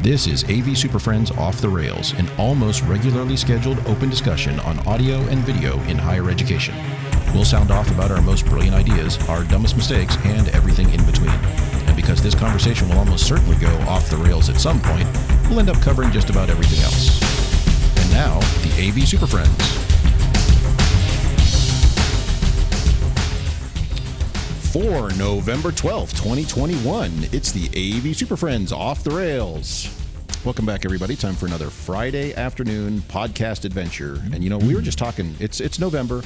This is AV SuperFriends Off the Rails, an almost regularly scheduled open discussion on audio and video in higher education. We'll sound off about our most brilliant ideas, our dumbest mistakes, and everything in between. And because this conversation will almost certainly go off the rails at some point, we'll end up covering just about everything else. And now, the AV SuperFriends. For November 12th, 2021, it's the AV SuperFriends Off the Rails. Welcome back, everybody. Time for another Friday afternoon podcast adventure. And, you know, we were just talking, it's November.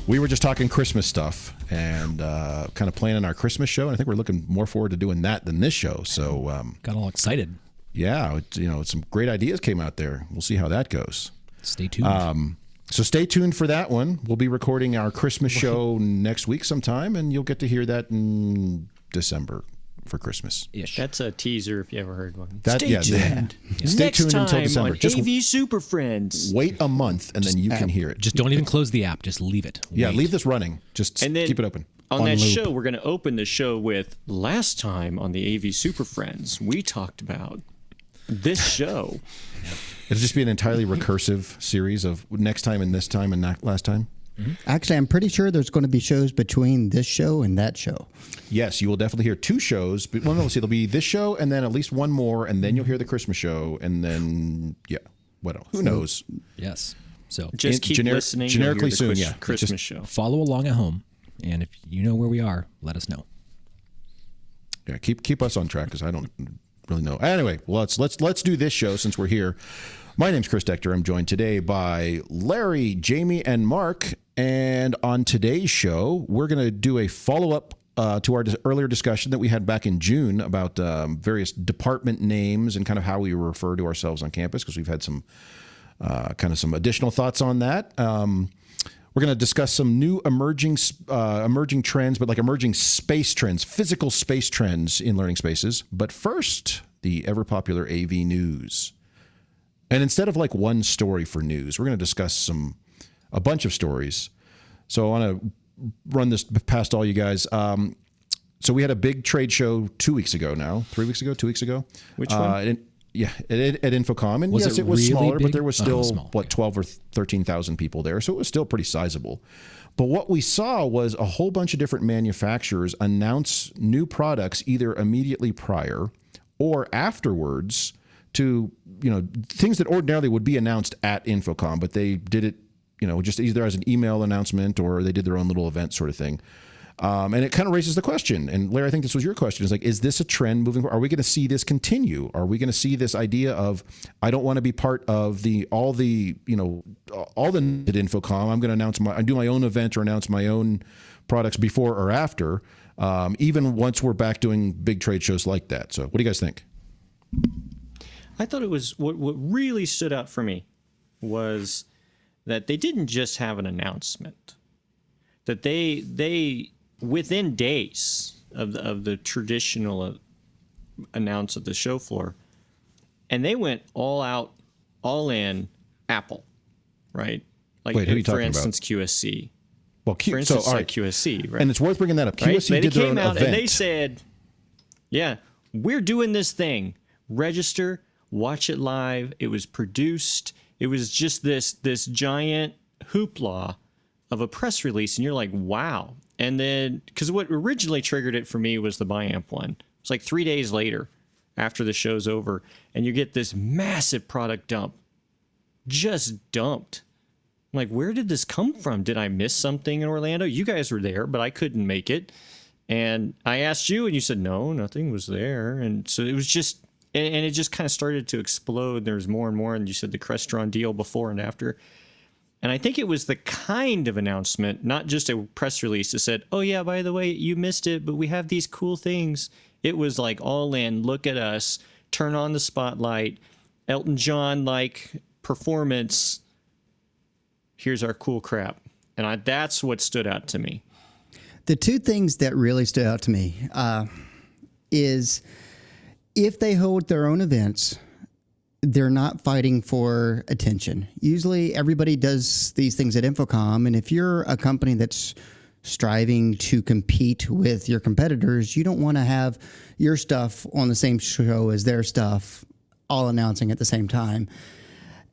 We were just talking Christmas stuff and kind of planning our Christmas show. And I think we're looking more forward to doing that than this show. So got all excited. Yeah, some great ideas came out there. We'll see how that goes. Stay tuned. So stay tuned for that one. We'll be recording our Christmas show next week sometime, and you'll get to hear that in December for Christmas. Ish. That's a teaser if you ever heard one. Stay tuned. Stay next tuned time until December. On AV SuperFriends. Wait a month, and then you can hear it. Just don't even close the app. Just leave it. Yeah, leave this running. Just keep it open. On that loop. Show, we're going to open the show with last time on the AV SuperFriends, we talked about this show. It'll just be an entirely recursive series of next time and this time and that last time. Mm-hmm. Actually, I'm pretty sure there's going to be shows between this show and that show. Yes, you will definitely hear two shows. But, well, no, see, there'll be this show and then at least one more, and then you'll hear the Christmas show, and then, yeah, what else? Who knows? Yes. So just keep listening. Generically soon, Christmas show. Follow along at home, and if you know where we are, let us know. Yeah, keep us on track because I don't really know. Anyway, let's do this show since we're here. My name's Chris Decter. I'm joined today by Larry, Jamie, and Mark. And on today's show, we're going to do a follow-up to our earlier discussion that we had back in June about various department names and kind of how we refer to ourselves on campus, because we've had some some additional thoughts on that. We're going to discuss some new emerging trends, but like emerging space trends, physical space trends in learning spaces. But first, the ever-popular AV news. And instead of like one story for news, we're going to discuss a bunch of stories. So I want to run this past all you guys. So we had a big trade show 2 weeks ago now, 3 weeks ago, 2 weeks ago. Which one? At InfoComm. And yes, it was really smaller, big? But there was still, 12 or 13,000 people there. So it was still pretty sizable. But what we saw was a whole bunch of different manufacturers announce new products either immediately prior or afterwards to, things that ordinarily would be announced at InfoComm, but they did it, just either as an email announcement or they did their own little event sort of thing. And it kind of raises the question, and Larry, I think this was your question, is like, is this a trend moving forward? Are we going to see this continue? Are we going to see this idea of, I don't want to be part of all the at InfoComm. I'm going to do my own event or announce my own products before or after, even once we're back doing big trade shows like that. So what do you guys think? I thought it was, what really stood out for me was that they didn't just have an announcement, that they within days of the traditional announce at the show floor, and they went all out, all in Apple, right? Like, wait, who are you for talking instance, about? QSC. Well, for instance, all right. QSC, right? And it's worth bringing that up. QSC right? did their own came out event. and they said, "Yeah, we're doing this thing. Register, watch it live." It was produced. It was just this giant hoopla of a press release, and you're like, wow. And then, because what originally triggered it for me was the BiAmp one. It's like 3 days later after the show's over, and you get this massive product dump. Just dumped. I'm like, where did this come from? Did I miss something in Orlando? You guys were there, but I couldn't make it. And I asked you, and you said, no, nothing was there. And so it was just, and it just kind of started to explode. There's more and more. And you said the Crestron deal before and after. And I think it was the kind of announcement, not just a press release that said, oh, yeah, by the way, you missed it, but we have these cool things. It was like all in, look at us, turn on the spotlight, Elton John-like performance. Here's our cool crap. And that's what stood out to me. The two things that really stood out to me is if they hold their own events, they're not fighting for attention. Usually everybody does these things at InfoComm, and if you're a company that's striving to compete with your competitors, you don't want to have your stuff on the same show as their stuff all announcing at the same time.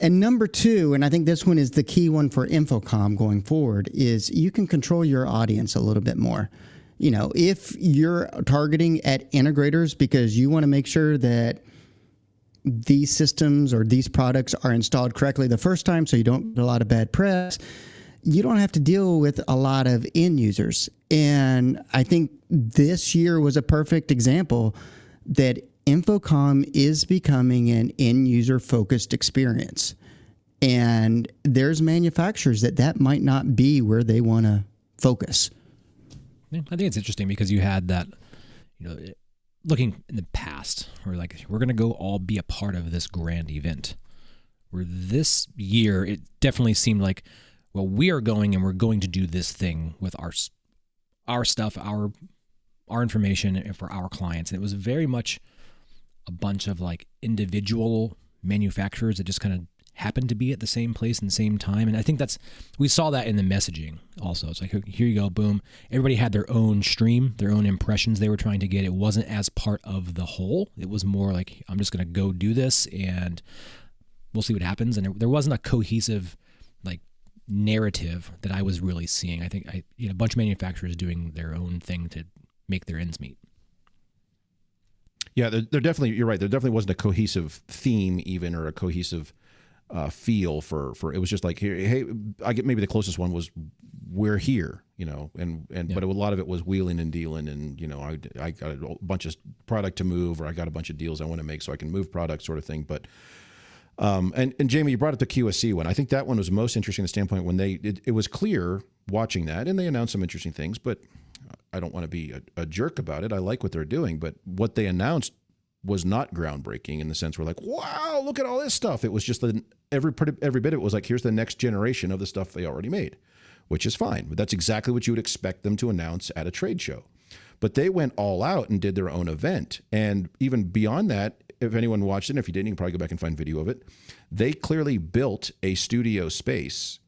And number two, and I think this one is the key one for InfoComm going forward, is you can control your audience a little bit more. You know, if you're targeting at integrators because you want to make sure that these systems or these products are installed correctly the first time so you don't get a lot of bad press, you don't have to deal with a lot of end users. And I think this year was a perfect example that InfoComm is becoming an end user focused experience. And there's manufacturers that might not be where they want to focus. I think it's interesting because you had that, you know, looking in the past, we're like, we're going to go all be a part of this grand event. Where this year, it definitely seemed like, well, we are going and we're going to do this thing with our stuff, our information, and for our clients. And it was very much a bunch of like individual manufacturers that just kind of happened to be at the same place and the same time. And I think we saw that in the messaging also. It's like, here you go, boom. Everybody had their own stream, their own impressions they were trying to get. It wasn't as part of the whole. It was more like, I'm just going to go do this and we'll see what happens. And there wasn't a cohesive like narrative that I was really seeing. I think a bunch of manufacturers doing their own thing to make their ends meet. Yeah, there definitely, you're right. There definitely wasn't a cohesive theme even, or a cohesive feel for it. Was just like, hey, I get, maybe the closest one was we're here, you know, and yeah. But a lot of it was wheeling and dealing, and you know, I got a bunch of product to move, or I got a bunch of deals I want to make so I can move product, sort of thing. But and Jamie, you brought up the QSC one. I think that one was most interesting from the standpoint when it was clear watching that, and they announced some interesting things, but I don't want to be a jerk about it. I like what they're doing, but what they announced was not groundbreaking in the sense we're like, wow, look at all this stuff. It was just every bit of it was like, here's the next generation of the stuff they already made, which is fine. But that's exactly what you would expect them to announce at a trade show. But they went all out and did their own event. And even beyond that, if anyone watched it, and if you didn't, you can probably go back and find video of it. They clearly built a studio space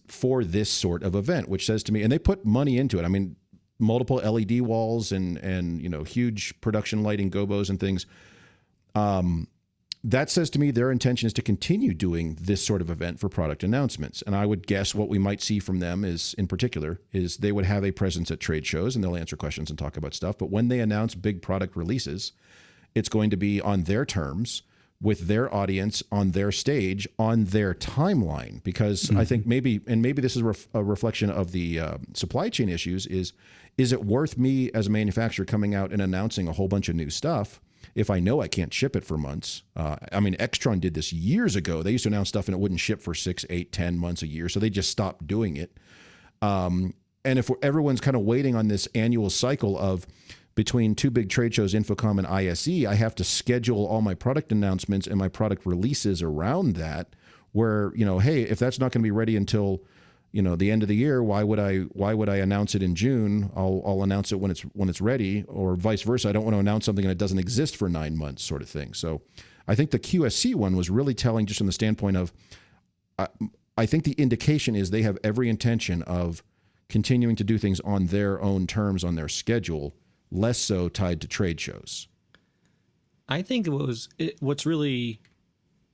for this sort of event, which says to me, and they put money into it. I mean, multiple LED walls and you know, huge production lighting, gobos and things. That says to me their intention is to continue doing this sort of event for product announcements. And I would guess what we might see from them is, in particular, is they would have a presence at trade shows and they'll answer questions and talk about stuff. But when they announce big product releases, it's going to be on their terms, with their audience, on their stage, on their timeline. Because I think maybe this is a reflection of the supply chain issues, is it worth me as a manufacturer coming out and announcing a whole bunch of new stuff if I know I can't ship it for months? I mean, Extron did this years ago. They used to announce stuff and it wouldn't ship for 6, 8, 10 months, a year. So they just stopped doing it. And if everyone's kind of waiting on this annual cycle of between two big trade shows, InfoComm and ISE, I have to schedule all my product announcements and my product releases around that, where, you know, hey, if that's not going to be ready until, you know, the end of the year, why would I announce it in June? I'll announce it when it's ready, or vice versa. I don't want to announce something that doesn't exist for 9 months, sort of thing. So I think the QSC one was really telling, just from the standpoint of, I think the indication is they have every intention of continuing to do things on their own terms, on their schedule, less so tied to trade shows. I think what's really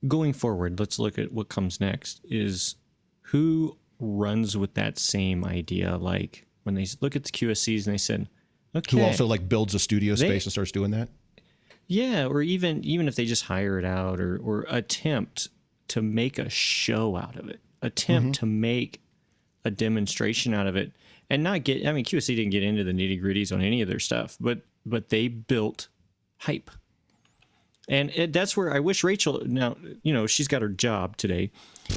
going forward, let's look at what comes next, is who runs with that same idea. Like when they look at the QSCs and they said, okay. Who also like builds a studio space and starts doing that? Yeah, or even if they just hire it out or attempt to make a show out of it, attempt to make a demonstration out of it. And not get, I mean, QSC didn't get into the nitty gritties on any of their stuff, but they built hype. And that's where I wish Rachel, now, you know, she's got her job today,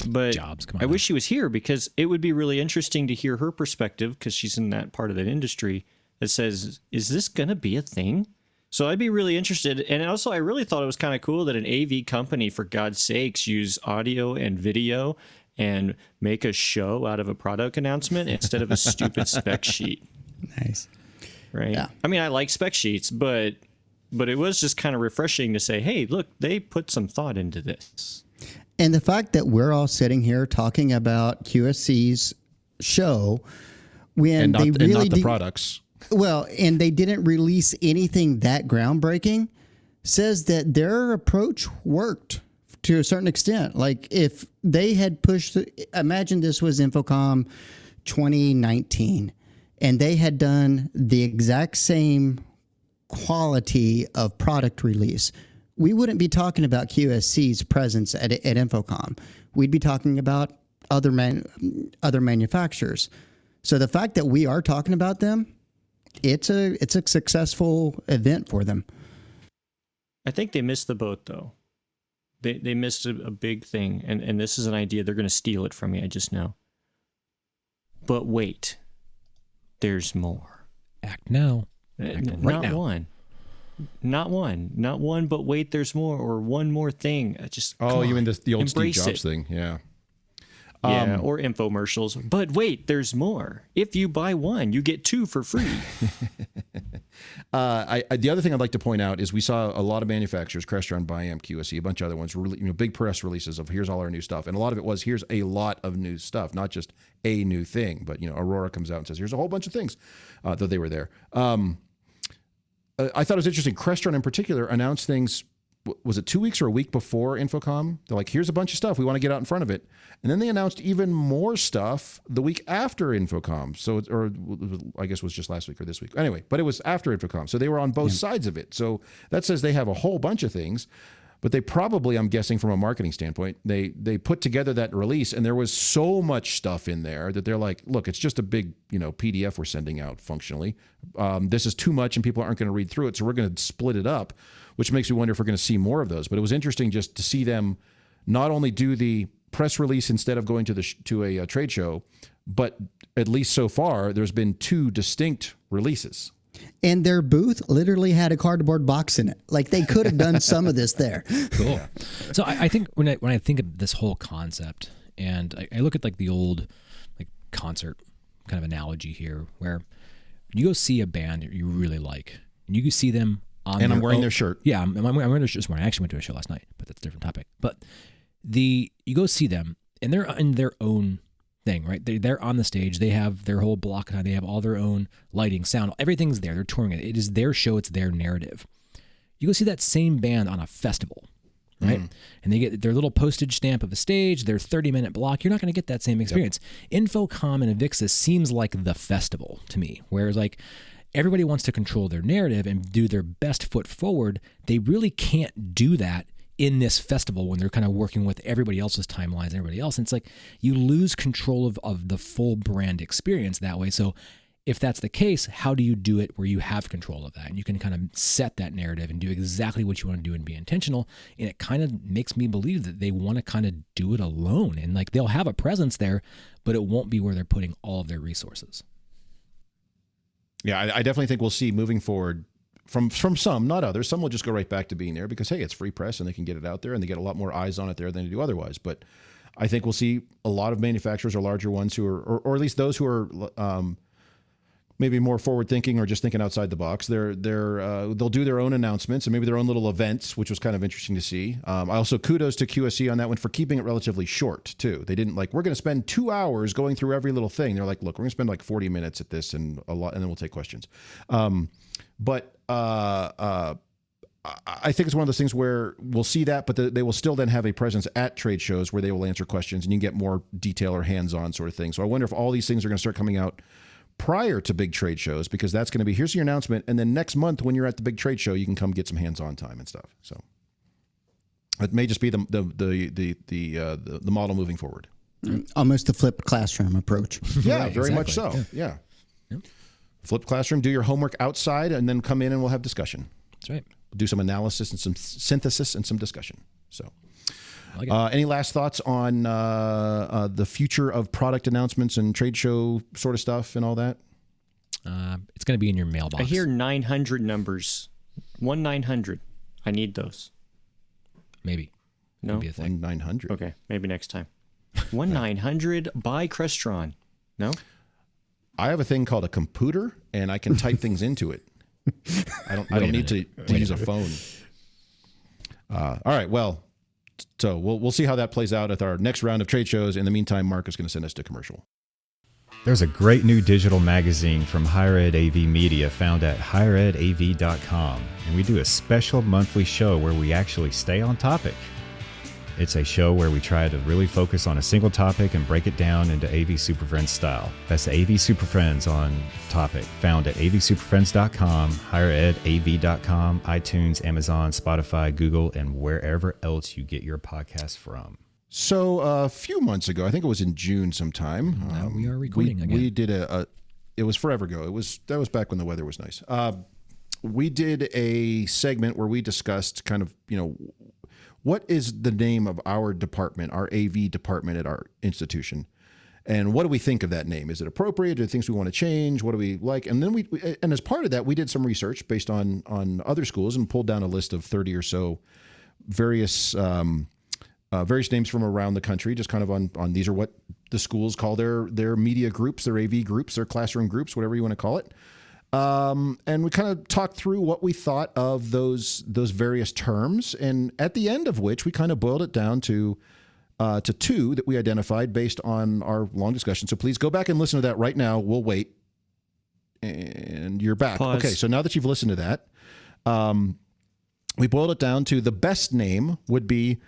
but I wish she was here, because it would be really interesting to hear her perspective, because she's in that part of that industry that says, is this going to be a thing? So I'd be really interested. And also, I really thought it was kind of cool that an AV company, for God's sakes, use audio and video and make a show out of a product announcement instead of a stupid spec sheet. Nice. Right? Yeah. I mean, I like spec sheets, but it was just kind of refreshing to say, hey, look, they put some thought into this. And the fact that we're all sitting here talking about QSC's show when not the products. Well, and they didn't release anything that groundbreaking, says that their approach worked to a certain extent. Like if they had pushed, imagine this was InfoComm 2019, and they had done the exact same quality of product release, we wouldn't be talking about QSC's presence at InfoComm. We'd be talking about other manufacturers. So the fact that we are talking about them, it's a successful event for them. I think they missed the boat, though. They missed a big thing, and this is an idea. They're going to steal it from me, I just know. But wait, there's more. Act now. Act right Not now. one. Not one, but wait, there's more, or one more thing. You mean the old Steve Embrace Jobs it. thing? Yeah. Yeah, or infomercials. But wait, there's more. If you buy one, you get two for free. The other thing I'd like to point out is we saw a lot of manufacturers, Crestron, Biamp, QSC, a bunch of other ones, big press releases of here's all our new stuff. And a lot of it was here's a lot of new stuff, not just a new thing. But, Aurora comes out and says, here's a whole bunch of things, though they were there. I thought it was interesting. Crestron in particular announced things, was it 2 weeks or a week before InfoComm? They're like, here's a bunch of stuff. We want to get out in front of it. And then they announced even more stuff the week after InfoComm. So, or I guess it was just last week or this week. Anyway, but it was after InfoComm. So they were on both sides of it. So that says they have a whole bunch of things. But they probably, I'm guessing from a marketing standpoint, they put together that release, and there was so much stuff in there that they're like, look, it's just a big PDF we're sending out functionally. This is too much, and people aren't going to read through it, so we're going to split it up, which makes me wonder if we're going to see more of those. But it was interesting just to see them not only do the press release instead of going to a trade show, but at least so far, there's been two distinct releases. And their booth literally had a cardboard box in it. Like they could have done some of this there. Cool. So I think when I think of this whole concept, and I look at like the old like concert kind of analogy here, where you go see a band you really like, and you can see them on. And I'm wearing their shirt. Yeah, I'm wearing their shirt this morning. I actually went to a show last night, but that's a different topic. But you go see them, and they're in their own thing, right? They're on the stage. They have their whole block time. They have all their own lighting, sound. Everything's there. They're touring it. It is their show. It's their narrative. You go see that same band on a festival, right? And they get their little postage stamp of a stage, their 30-minute block. You're not going to get that same experience. InfoComm and Avixis seems like the festival to me, whereas like everybody wants to control their narrative and do their best foot forward. They really can't do that in this festival when they're kind of working with everybody else's timelines and everybody else. And it's like you lose control of the full brand experience that way. So if that's the case, how do you do it where you have control of that? And you can kind of set that narrative and do exactly what you want to do and be intentional. And it kind of makes me believe that they want to kind of do it alone. And like they'll have a presence there, but it won't be where they're putting all of their resources. Yeah, I definitely think we'll see moving forward from some, not others. Some will just go right back to being there because, hey, it's free press and they can get it out there and they get a lot more eyes on it there than they do otherwise. But I think we'll see a lot of manufacturers or larger ones who are, or at least those who are maybe more forward thinking or just thinking outside the box. They'll do their own announcements and maybe their own little events, which was kind of interesting to see. I also kudos to QSC on that one for keeping it relatively short too. They didn't like, we're going to spend 2 hours going through every little thing. They're like, look, we're going to spend like 40 minutes at this and a lot, and then we'll take questions. I think it's one of those things where we'll see that, but they will still then have a presence at trade shows where they will answer questions and you can get more detail or hands-on sort of thing. So I wonder if all these things are going to start coming out prior to big trade shows, because that's going to be, here's your announcement, and then next month when you're at the big trade show, you can come get some hands-on time and stuff. So it may just be the model moving forward. Almost the flipped classroom approach. Yeah, Right, very much exactly. so. Yeah. Flipped classroom, do your homework outside, and then come in and we'll have discussion. That's right. Do some analysis and some synthesis and some discussion. So, I like it. any last thoughts on the future of product announcements and trade show sort of stuff and all that? It's going to be in your mailbox. I hear 900 numbers. 1-900. I need those. Maybe. No? Could be a thing. 900. Okay, maybe next time. 1-900 by Crestron. No? I have a thing called a computer, and I can type things into it. I don't need to use a phone. All right. Well, so we'll see how that plays out at our next round of trade shows. In the meantime, Mark is going to send us to commercial. There's a great new digital magazine from Higher Ed AV Media found at higheredav.com, and we do a special monthly show where we actually stay on topic. It's a show where we try to really focus on a single topic and break it down into AV SuperFriends style. That's AV SuperFriends on topic, found at avsuperfriends.com, higheredav.com, iTunes, Amazon, Spotify, Google, and wherever else you get your podcasts from. So a few months ago, I think it was in June sometime. Now we are recording again. We did it was forever ago. That was back when the weather was nice. We did a segment where we discussed kind of, what is the name of our department, our AV department at our institution? And what do we think of that name? Is it appropriate? Are there things we want to change? What do we like? And then and as part of that, we did some research based on other schools and pulled down a list of 30 or so various names from around the country, just kind of on these are what the schools call their media groups, their AV groups, their classroom groups, whatever you want to call it. And we kind of talked through what we thought of those various terms, and at the end of which we kind of boiled it down to two that we identified based on our long discussion. So please go back and listen to that right now. We'll wait. And you're back. Pause. Okay, so now that you've listened to that, we boiled it down to the best name would be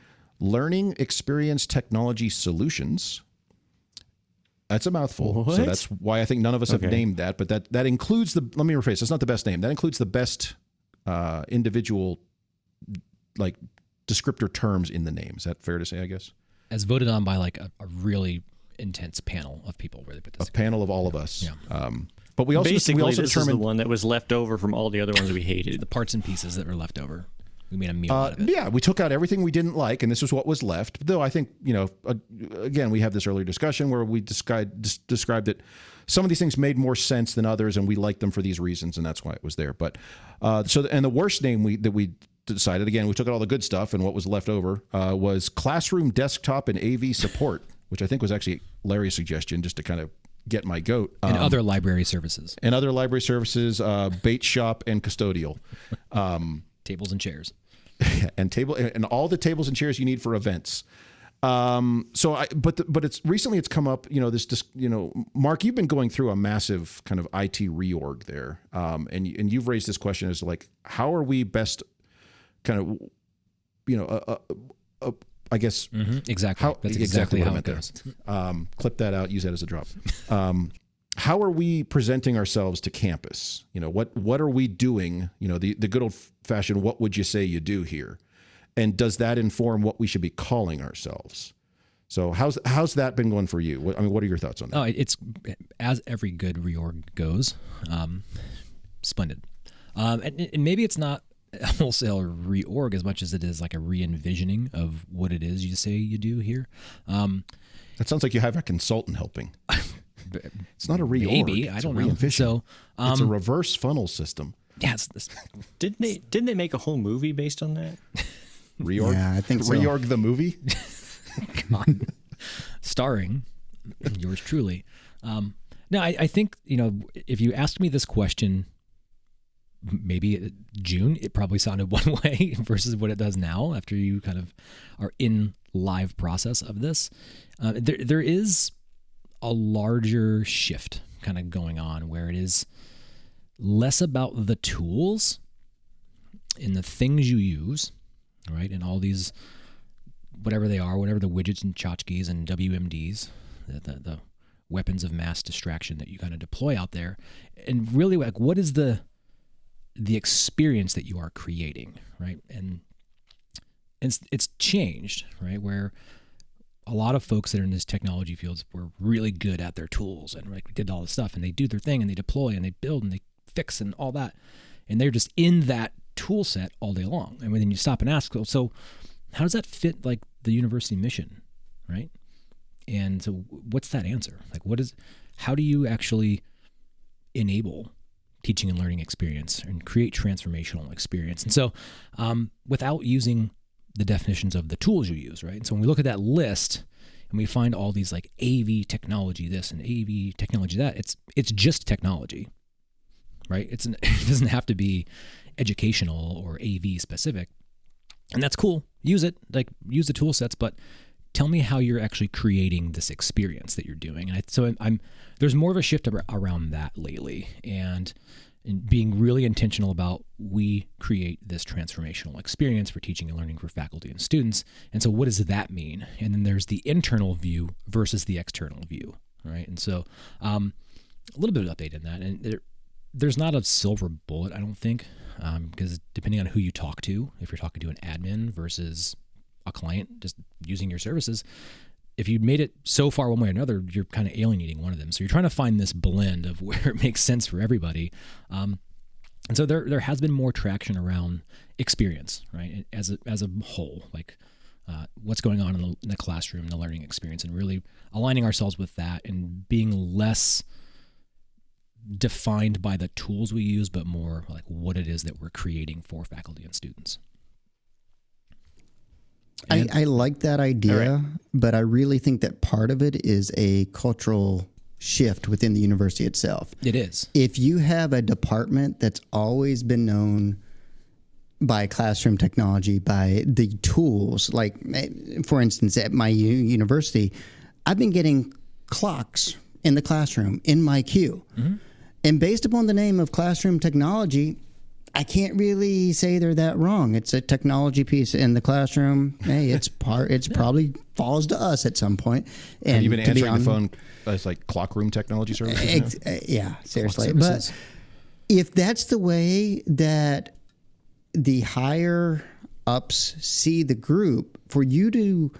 Learning Experience Technology Solutions. That's a mouthful. What? So that's why I think none of us have named that. But that includes let me rephrase. That's not the best name. That includes the best individual descriptor terms in the name. Is that fair to say, I guess? As voted on by a really intense panel of people where they put this. A panel of all of us. Yeah. But we also Basically, this is the determined one that was left over from all the other ones we hated. The parts and pieces that were left over. We made a meal out of it. Yeah, we took out everything we didn't like, and this was what was left. Though I think, again, we have this earlier discussion where we described that some of these things made more sense than others, and we liked them for these reasons, and that's why it was there. But and the worst name that we decided, again, we took out all the good stuff, and what was left over was Classroom Desktop and AV Support, which I think was actually Larry's suggestion, just to kind of get my goat. And other library services. Bait shop and custodial. Tables and chairs. and all the tables and chairs you need for events. But it's recently it's come up, Mark, you've been going through a massive kind of IT reorg there. And you've raised this question as how are we best kind of, I guess. Mm-hmm. Exactly. That's exactly how it goes. Clip that out, use that as a drop. How are we presenting ourselves to campus? What are we doing? The good old fashioned, what would you say you do here? And does that inform what we should be calling ourselves? So how's that been going for you? What are your thoughts on that? Oh, it's as every good reorg goes, splendid. And maybe it's not a wholesale reorg as much as it is like a re-envisioning of what it is you say you do here. That sounds like you have a consultant helping. It's not a reorg. Maybe I don't know. So it's a reverse funnel system. Yeah, Didn't they make a whole movie based on that? Reorg. Yeah, I think so. Reorg the movie. Starring yours truly. No, I think if you asked me this question, maybe June, it probably sounded one way versus what it does now after you kind of are in live process of this. There is a larger shift kind of going on where it is less about the tools and the things you use, right? And all these, whatever they are, whatever the widgets and tchotchkes and WMDs, the weapons of mass distraction that you kind of deploy out there. And really what is the experience that you are creating, right? And it's changed, right? Where a lot of folks that are in this technology fields were really good at their tools and did all this stuff, and they do their thing and they deploy and they build and they fix and all that. And they're just in that tool set all day long. And then you stop and ask, so how does that fit the university mission, right? And so what's that answer? How do you actually enable teaching and learning experience and create transformational experience? And so without using the definitions of the tools you use, right? And so when we look at that list and we find all these AV technology this and AV technology that, it's just technology, right? It doesn't have to be educational or AV specific. And that's cool. Use it, use the tool sets, but tell me how you're actually creating this experience that you're doing. And I'm there's more of a shift around that lately, and being really intentional about we create this transformational experience for teaching and learning for faculty and students. And so what does that mean? And then there's the internal view versus the external view, right? And so a little bit of update in that. And there's not a silver bullet, I don't think, because depending on who you talk to, if you're talking to an admin versus a client just using your services, if you made it so far one way or another, you're kind of alienating one of them. So you're trying to find this blend of where it makes sense for everybody. And so there has been more traction around experience, right? As a whole, like what's going on in the classroom, the learning experience, and really aligning ourselves with that and being less defined by the tools we use, but more like what it is that we're creating for faculty and students. I like that idea, but I really think that part of it is a cultural shift within the university itself. It is. If you have a department that's always been known by classroom technology, by the tools, like for instance, at my university, I've been getting clocks in the classroom in my queue. Mm-hmm. And based upon the name of classroom technology, I can't really say they're that wrong. It's a technology piece in the classroom. Hey, it's probably falls to us at some point. And have you been answering the phone as like clock room technology services? Yeah, seriously. But if that's the way that the higher ups see the group, for you to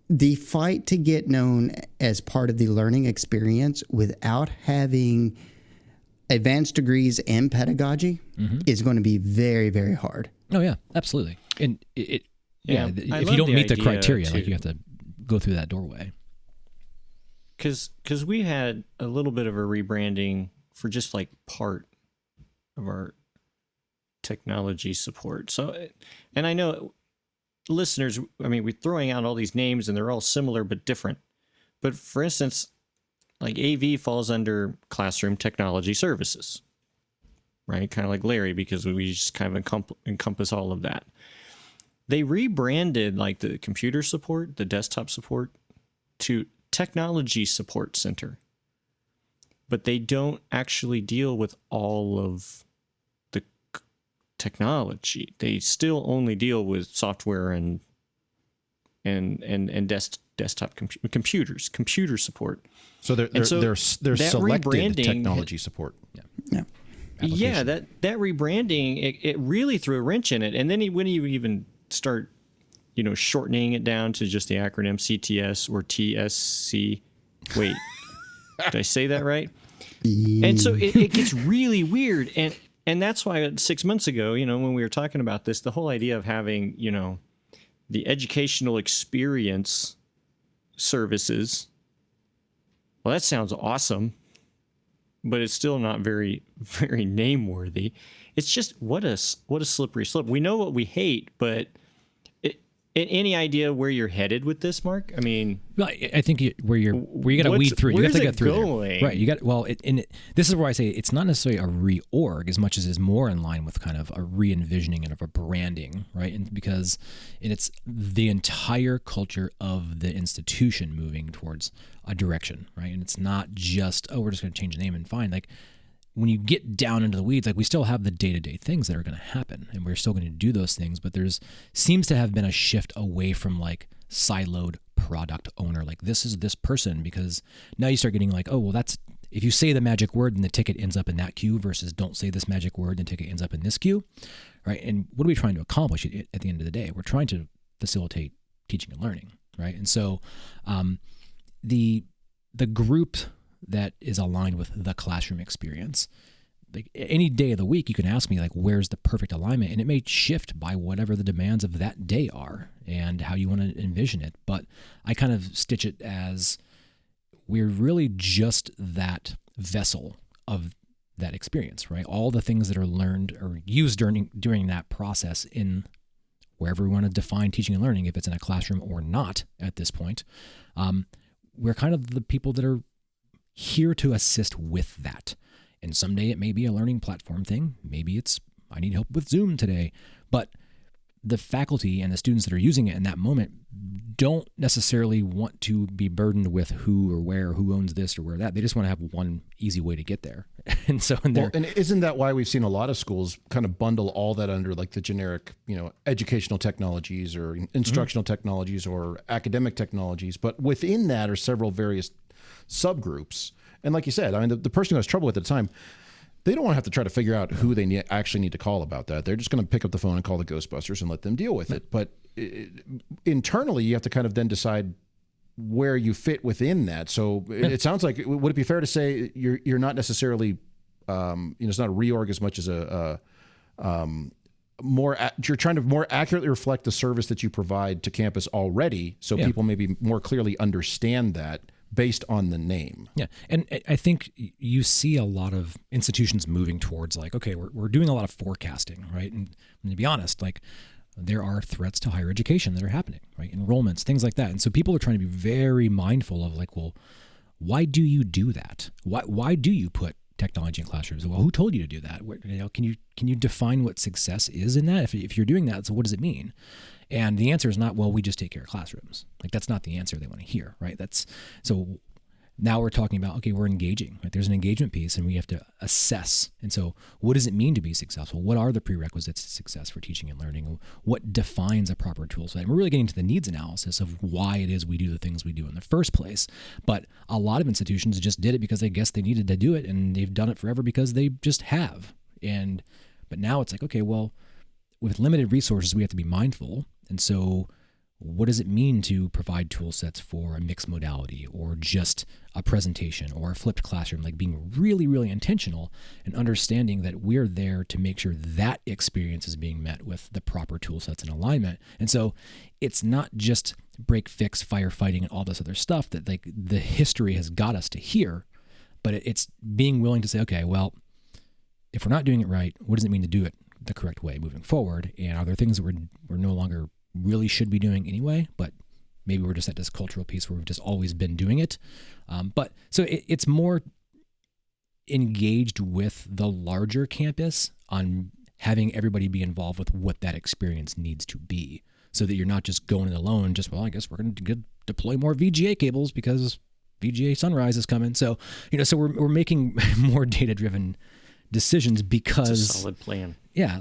the fight to get known as part of the learning experience without having advanced degrees and pedagogy is going to be very, very hard. Oh yeah, absolutely. And if you don't meet the criteria, like you have to go through that doorway. Because we had a little bit of a rebranding for just like part of our technology support. So, and I know listeners, I mean, we're throwing out all these names and they're all similar but different. But for instance, like AV falls under classroom technology services, right? Kind of like Larry, because we just kind of encompass all of that. They rebranded like the computer support, the desktop support, to Technology Support Center. But they don't actually deal with all of the technology. They still only deal with software and desktop computers, computer support. So they're selected technology support. Yeah, that rebranding, it really threw a wrench in it. And then when you even start, shortening it down to just the acronym CTS or TSC. Wait, did I say that right? And so it gets really weird. And that's why 6 months ago, when we were talking about this, the whole idea of having, the educational experience services, well, that sounds awesome, but it's still not very, very name-worthy. It's just what a slippery slope. We know what we hate, but any idea where you're headed with this, Mark? I mean, well, I think where you got to weed through it. You have to get through going? There. Right. You got this is where I say it's not necessarily a reorg as much as is more in line with kind of a re-envisioning and of a branding, right? And because it's the entire culture of the institution moving towards a direction, right? And it's not just, we're just going to change the name and fine. Like when you get down into the weeds, like we still have the day-to-day things that are going to happen and we're still going to do those things, but there's seems to have been a shift away from like siloed product owner, like this is this person, because now you start getting like, oh, well, that's, if you say the magic word and the ticket ends up in that queue versus don't say this magic word and the ticket ends up in this queue, right? And what are we trying to accomplish at the end of the day? We're trying to facilitate teaching and learning, right? And so the group that is aligned with the classroom experience, like any day of the week, you can ask me like, where's the perfect alignment? And it may shift by whatever the demands of that day are and how you want to envision it. But I kind of stitch it as we're really just that vessel of that experience, right? All the things that are learned or used during that process in wherever we want to define teaching and learning, if it's in a classroom or not at this point, we're kind of the people that are here to assist with that. And someday it may be a learning platform thing. Maybe it's, I need help with Zoom today. But the faculty and the students that are using it in that moment don't necessarily want to be burdened with who or where, who owns this or where that. They just want to have one easy way to get there. And so, and isn't that why we've seen a lot of schools kind of bundle all that under like the generic, educational technologies or instructional technologies or academic technologies? But within that are several various subgroups. And like you said, I mean, the person who has trouble with it at the time, they don't want to have to try to figure out who they actually need to call about that. They're just going to pick up the phone and call the Ghostbusters and let them deal with it. But internally, you have to kind of then decide where you fit within that. So it sounds like, would it be fair to say you're not necessarily, it's not a reorg as much as you're trying to more accurately reflect the service that you provide to campus already, so people maybe more clearly understand that based on the name. Yeah. And I think you see a lot of institutions moving towards like, okay, we're doing a lot of forecasting, right? And to be honest, like there are threats to higher education that are happening, right? Enrollments, things like that. And so people are trying to be very mindful of like, well, why do you do that? Why do you put technology in classrooms? Well, who told you to do that? Can you define what success is in that? If you're doing that, so what does it mean? And the answer is not, well, we just take care of classrooms. Like that's not the answer they want to hear, right? So now we're talking about, okay, we're engaging, right? There's an engagement piece and we have to assess. And so what does it mean to be successful? What are the prerequisites to success for teaching and learning? What defines a proper tool set? And we're really getting to the needs analysis of why it is we do the things we do in the first place. But a lot of institutions just did it because they guess they needed to do it, and they've done it forever because they just have. But now it's like, okay, well, with limited resources, we have to be mindful. And so what does it mean to provide tool sets for a mixed modality or just a presentation or a flipped classroom, like being really, really intentional and understanding that we're there to make sure that experience is being met with the proper tool sets and alignment. And so it's not just break, fix, firefighting, and all this other stuff that like the history has got us to here, but it's being willing to say, okay, well, if we're not doing it right, what does it mean to do it the correct way moving forward? And are there things that we're no longer really should be doing anyway, but maybe we're just at this cultural piece where we've just always been doing it. But so it's more engaged with the larger campus on having everybody be involved with what that experience needs to be, so that you're not just going it alone. Just, well, I guess we're going to deploy more VGA cables because VGA Sunrise is coming. So, so we're making more data-driven decisions because it's a solid plan. Yeah.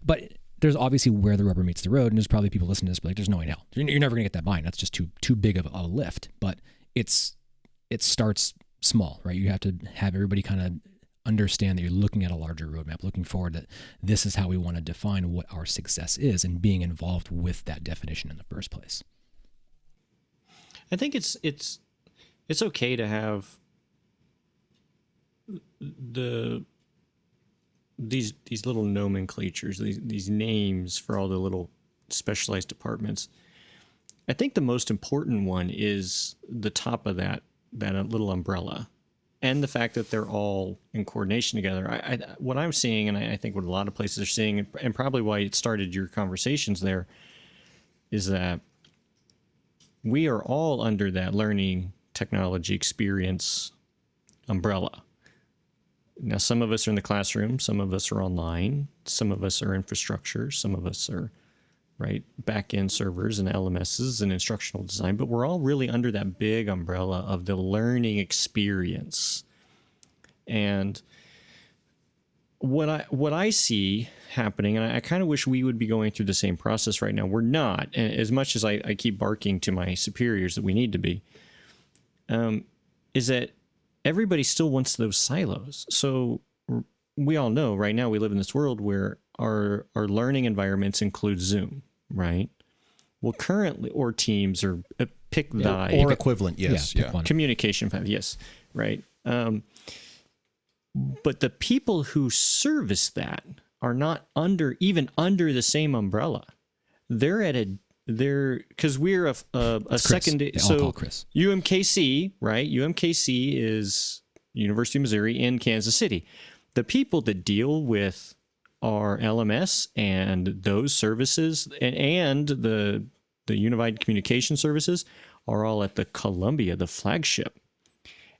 But there's obviously where the rubber meets the road, and there's probably people listening to this, but like, there's no way in hell. You're never going to get that buy-in. That's just too big of a lift. But it starts small, right? You have to have everybody kind of understand that you're looking at a larger roadmap, looking forward that this is how we want to define what our success is, and being involved with that definition in the first place. I think it's okay to have these little nomenclatures, these names for all the little specialized departments. I think the most important one is the top of that little umbrella, and the fact that they're all in coordination together. What I'm seeing, and I think what a lot of places are seeing, and probably why it started your conversations there, is that we are all under that learning technology experience umbrella. Now, some of us are in the classroom, some of us are online, some of us are infrastructure, some of us are back-end servers and LMSs and instructional design, but we're all really under that big umbrella of the learning experience. And what I see happening, and I kind of wish we would be going through the same process right now. We're not, and as much as I keep barking to my superiors that we need to be, is that everybody still wants those silos. So we all know right now we live in this world where our learning environments include Zoom, right? Well, currently, or Teams, or pick or equivalent, yes. Yeah. Communication, yes, right. But the people who service that are not even under the same umbrella. Because we're a secondary. So UMKC, right? UMKC is University of Missouri in Kansas City. The people that deal with our LMS and those services and the unified communication services are all at the Columbia, the flagship.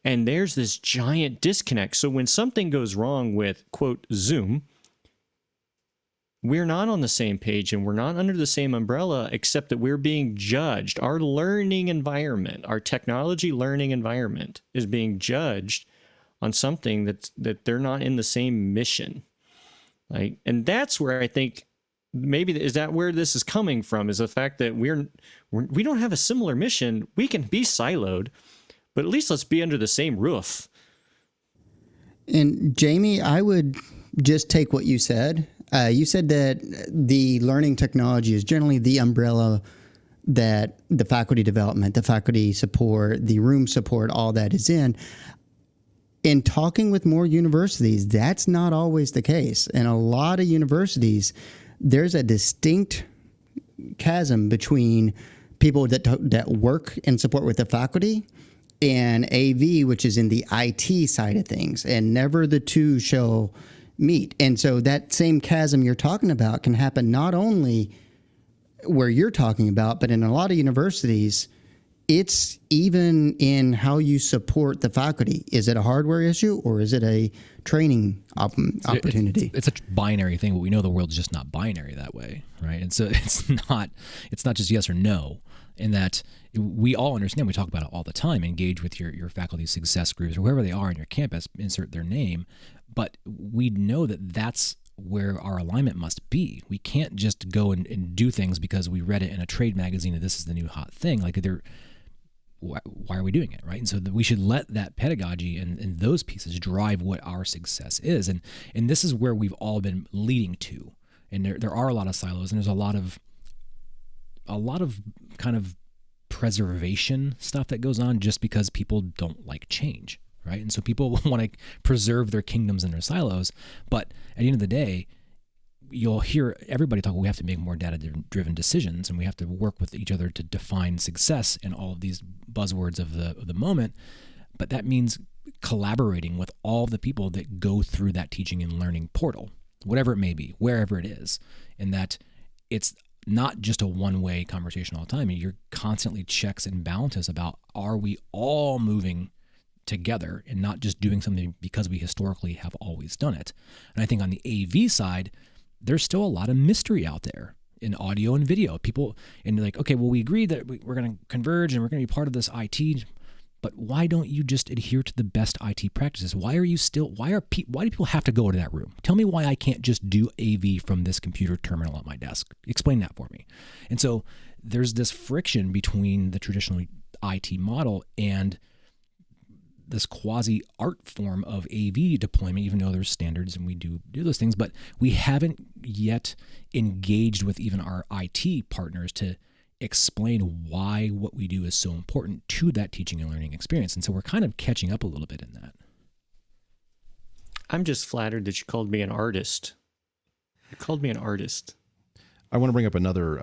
And there's this giant disconnect. So when something goes wrong with, quote, Zoom, we're not on the same page and we're not under the same umbrella, except that we're being judged. Our learning environment, our technology learning environment is being judged on something that they're not in the same mission. Like, and that's where I think maybe is that where this is coming from, is the fact that we don't have a similar mission. We can be siloed, but at least let's be under the same roof. And Jamie, I would just take what you said. You said that the learning technology is generally the umbrella that the faculty development, the faculty support, the room support, all that is in. In talking with more universities, that's not always the case. In a lot of universities, there's a distinct chasm between people that work and support with the faculty and AV, which is in the IT side of things, and never the two shall meet. And so that same chasm you're talking about can happen not only where you're talking about, but in a lot of universities, it's even in how you support the faculty. Is it a hardware issue or is it a training opportunity? It's a binary thing, but we know the world's just not binary that way, right? And so it's not just yes or no. In that we all understand, we talk about it all the time, engage with your faculty success groups or whoever they are in your campus, insert their name. But we know that that's where our alignment must be. We can't just go and do things because we read it in a trade magazine and this is the new hot thing. Like, why are we doing it, right? And so we should let that pedagogy and those pieces drive what our success is. And this is where we've all been leading to. And there are a lot of silos, and there's a lot of kind of preservation stuff that goes on just because people don't like change, right? And so people want to preserve their kingdoms and their silos. But at the end of the day, you'll hear everybody talk, we have to make more data-driven decisions, and we have to work with each other to define success and all of these buzzwords of the moment. But that means collaborating with all the people that go through that teaching and learning portal, whatever it may be, wherever it is, and that it's not just a one-way conversation all the time. You're constantly checks and balances about, are we all moving together and not just doing something because we historically have always done it. And I think on the AV side, there's still a lot of mystery out there in audio and video. People, and like, okay, well, we agreed that we're going to converge and we're going to be part of this IT, but why don't you just adhere to the best IT practices? Why do people have to go to that room? Tell me why I can't just do AV from this computer terminal at my desk. Explain that for me. And so there's this friction between the traditional IT model and this quasi art form of AV deployment, even though there's standards and we do those things, but we haven't yet engaged with even our IT partners to explain why what we do is so important to that teaching and learning experience. And so we're kind of catching up a little bit in that. I'm just flattered that you called me an artist. You called me an artist. I want to bring up another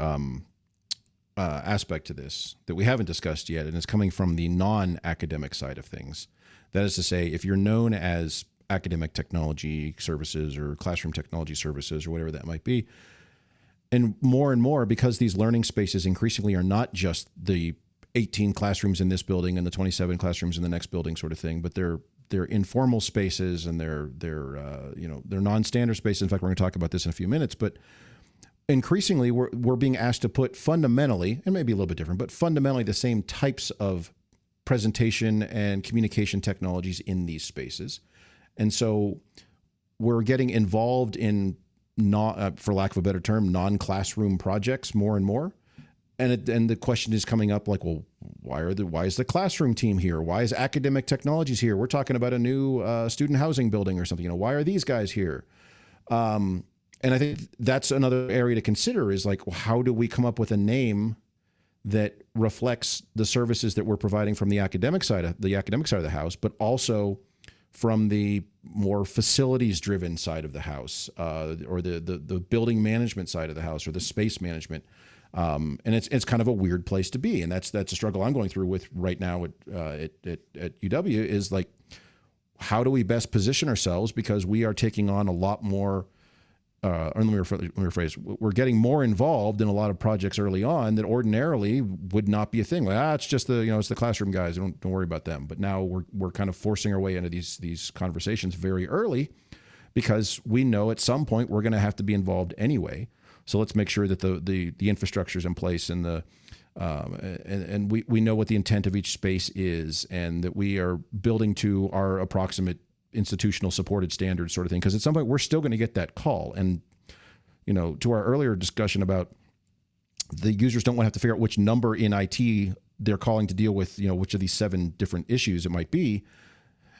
aspect to this that we haven't discussed yet, and it's coming from the non-academic side of things. That is to say, if you're known as academic technology services or classroom technology services or whatever that might be, and more, because these learning spaces increasingly are not just the 18 classrooms in this building and the 27 classrooms in the next building sort of thing, but they're informal spaces and they're non-standard spaces. In fact, we're going to talk about this in a few minutes, but increasingly we're being asked to put fundamentally, and maybe a little bit different, but fundamentally the same types of presentation and communication technologies in these spaces. And so we're getting involved in, for lack of a better term, non-classroom projects more and more. And the question is coming up like, well, why is the classroom team here? Why is academic technologies here? We're talking about a new student housing building or something. Why are these guys here? And I think that's another area to consider is like, well, how do we come up with a name that reflects the services that we're providing from the academic side of the house, but also from the more facilities-driven side of the house, or the building management side of the house, or the space management. And it's kind of a weird place to be, and that's a struggle I'm going through with right now at UW is like, how do we best position ourselves, because we are taking on a lot more. Let me rephrase. We're getting more involved in a lot of projects early on that ordinarily would not be a thing. Like, it's just it's the classroom guys. Don't worry about them. But now we're kind of forcing our way into these conversations very early, because we know at some point we're going to have to be involved anyway. So let's make sure that the infrastructure is in place and we know what the intent of each space is, and that we are building to our approximate institutional supported standards sort of thing. Because at some point we're still going to get that call. And, to our earlier discussion about the users don't want to have to figure out which number in IT they're calling to deal with, which of these 7 different issues it might be.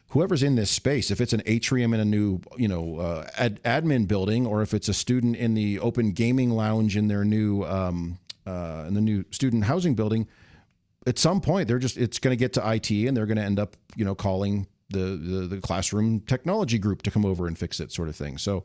Whoever's in this space, if it's an atrium in a new, admin building, or if it's a student in the open gaming lounge in their new, in the new student housing building, at some point it's going to get to IT, and they're going to end up, calling the classroom technology group to come over and fix it, sort of thing. So